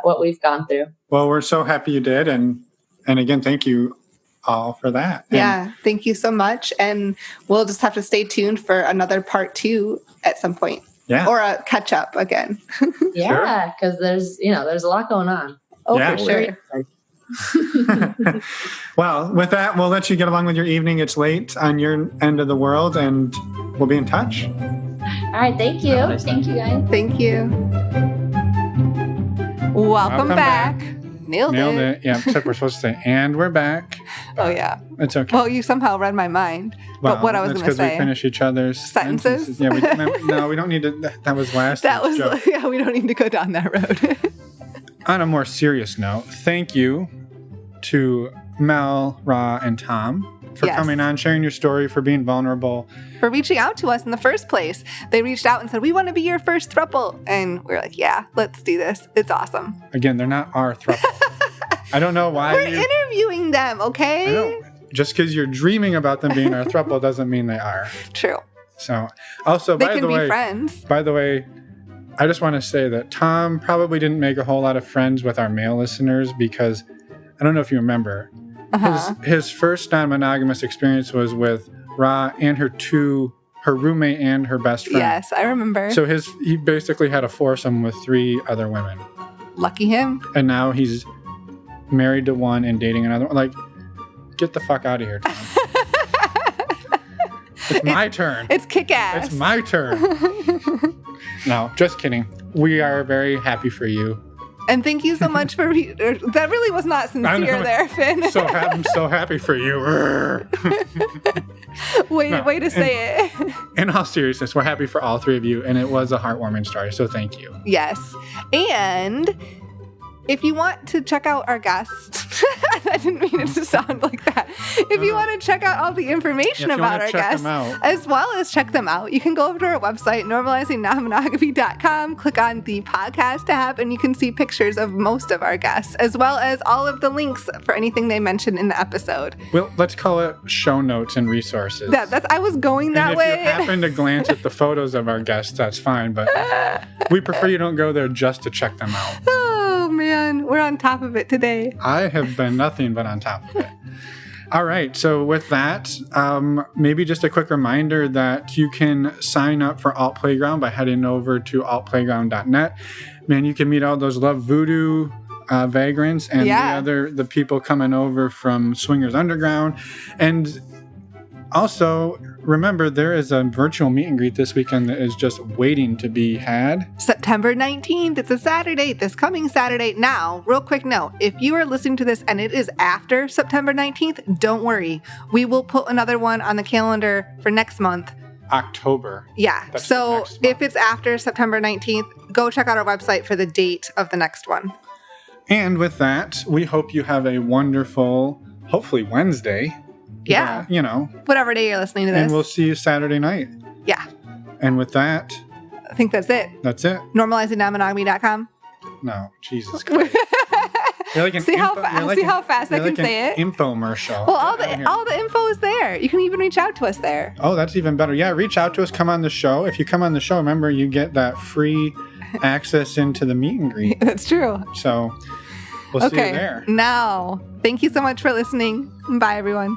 What we've gone through. Well, we're so happy you did. And again, thank you all for that. Yeah. Thank you so much. And we'll just have to stay tuned for another part 2 at some point. Yeah. Or a catch up again. Yeah. Because there's a lot going on. Oh, yeah, for sure. Well, with that, we'll let you get along with your evening. It's late on your end of the world, and we'll be in touch. All right. Thank you. Thank you, guys. Thank you. Welcome back. Nailed it. Yeah, except we're supposed to say, and we're back. Oh, yeah. It's okay. Well, you somehow read my mind. But what I was going to say. Because we finish each other's sentences. Yeah, we don't need to. That was last. That was joke. Yeah. We don't need to go down that road. On a more serious note, thank you to Mel, Rah, and Tom for coming on, sharing your story, for being vulnerable. For reaching out to us in the first place. They reached out and said, we want to be your first throuple. And we're like, yeah, let's do this. It's awesome. Again, they're not our throuple. I don't know why. We're interviewing them, okay? I know. Just because you're dreaming about them being our throuple doesn't mean they are. True. So, also, they can be friends. By the way, I just want to say that Tom probably didn't make a whole lot of friends with our male listeners because I don't know if you remember. His first non-monogamous experience was with Rah and her roommate and her best friend. Yes, I remember. So he basically had a foursome with 3 other women. Lucky him. And now he's married to one and dating another one. Like, get the fuck out of here, Tom. It's my turn. It's kick-ass. It's my turn. No, just kidding. We are very happy for you. And thank you so much for... that really was not sincere there, Finn. I'm so happy for you. Way to say it. In all seriousness, we're happy for all 3 of you, and it was a heartwarming story, so thank you. Yes. And if you want to check out our guests... I didn't mean it to sound like that. If you want to check out all the information about our guests, as well as check them out, you can go over to our website, normalizingnonmonogamy.com, click on the podcast tab, and you can see pictures of most of our guests, as well as all of the links for anything they mentioned in the episode. Well, let's call it show notes and resources. I was going that way. If you happen to glance at the photos of our guests, that's fine, but we prefer you don't go there just to check them out. Oh, man. We're on top of it today. I have been nothing but on top of it. All right. So with that, maybe just a quick reminder that you can sign up for Alt Playground by heading over to altplayground.net. Man, you can meet all those Love Voodoo vagrants and the people coming over from Swingers Underground. And also, remember, there is a virtual meet and greet this weekend that is just waiting to be had. September 19th. It's a Saturday, this coming Saturday. Now, real quick note, if you are listening to this and it is after September 19th, don't worry. We will put another one on the calendar for next month. October. Yeah. So if it's after September 19th, go check out our website for the date of the next one. And with that, we hope you have a wonderful, hopefully Wednesday. Yeah. Whatever day you're listening to this. And we'll see you Saturday night. Yeah. And with that, I think that's it. That's it. normalizingnonmonogamy.com. No, Jesus Christ. You're like an See how you're how fast I you're can like say an it? infomercial. Well, Get all the info is there. You can even reach out to us there. Oh, that's even better. Yeah, reach out to us. Come on the show. If you come on the show, remember you get that free access into the meet and greet. That's true. So we'll see you there. Now, thank you so much for listening. Bye, everyone.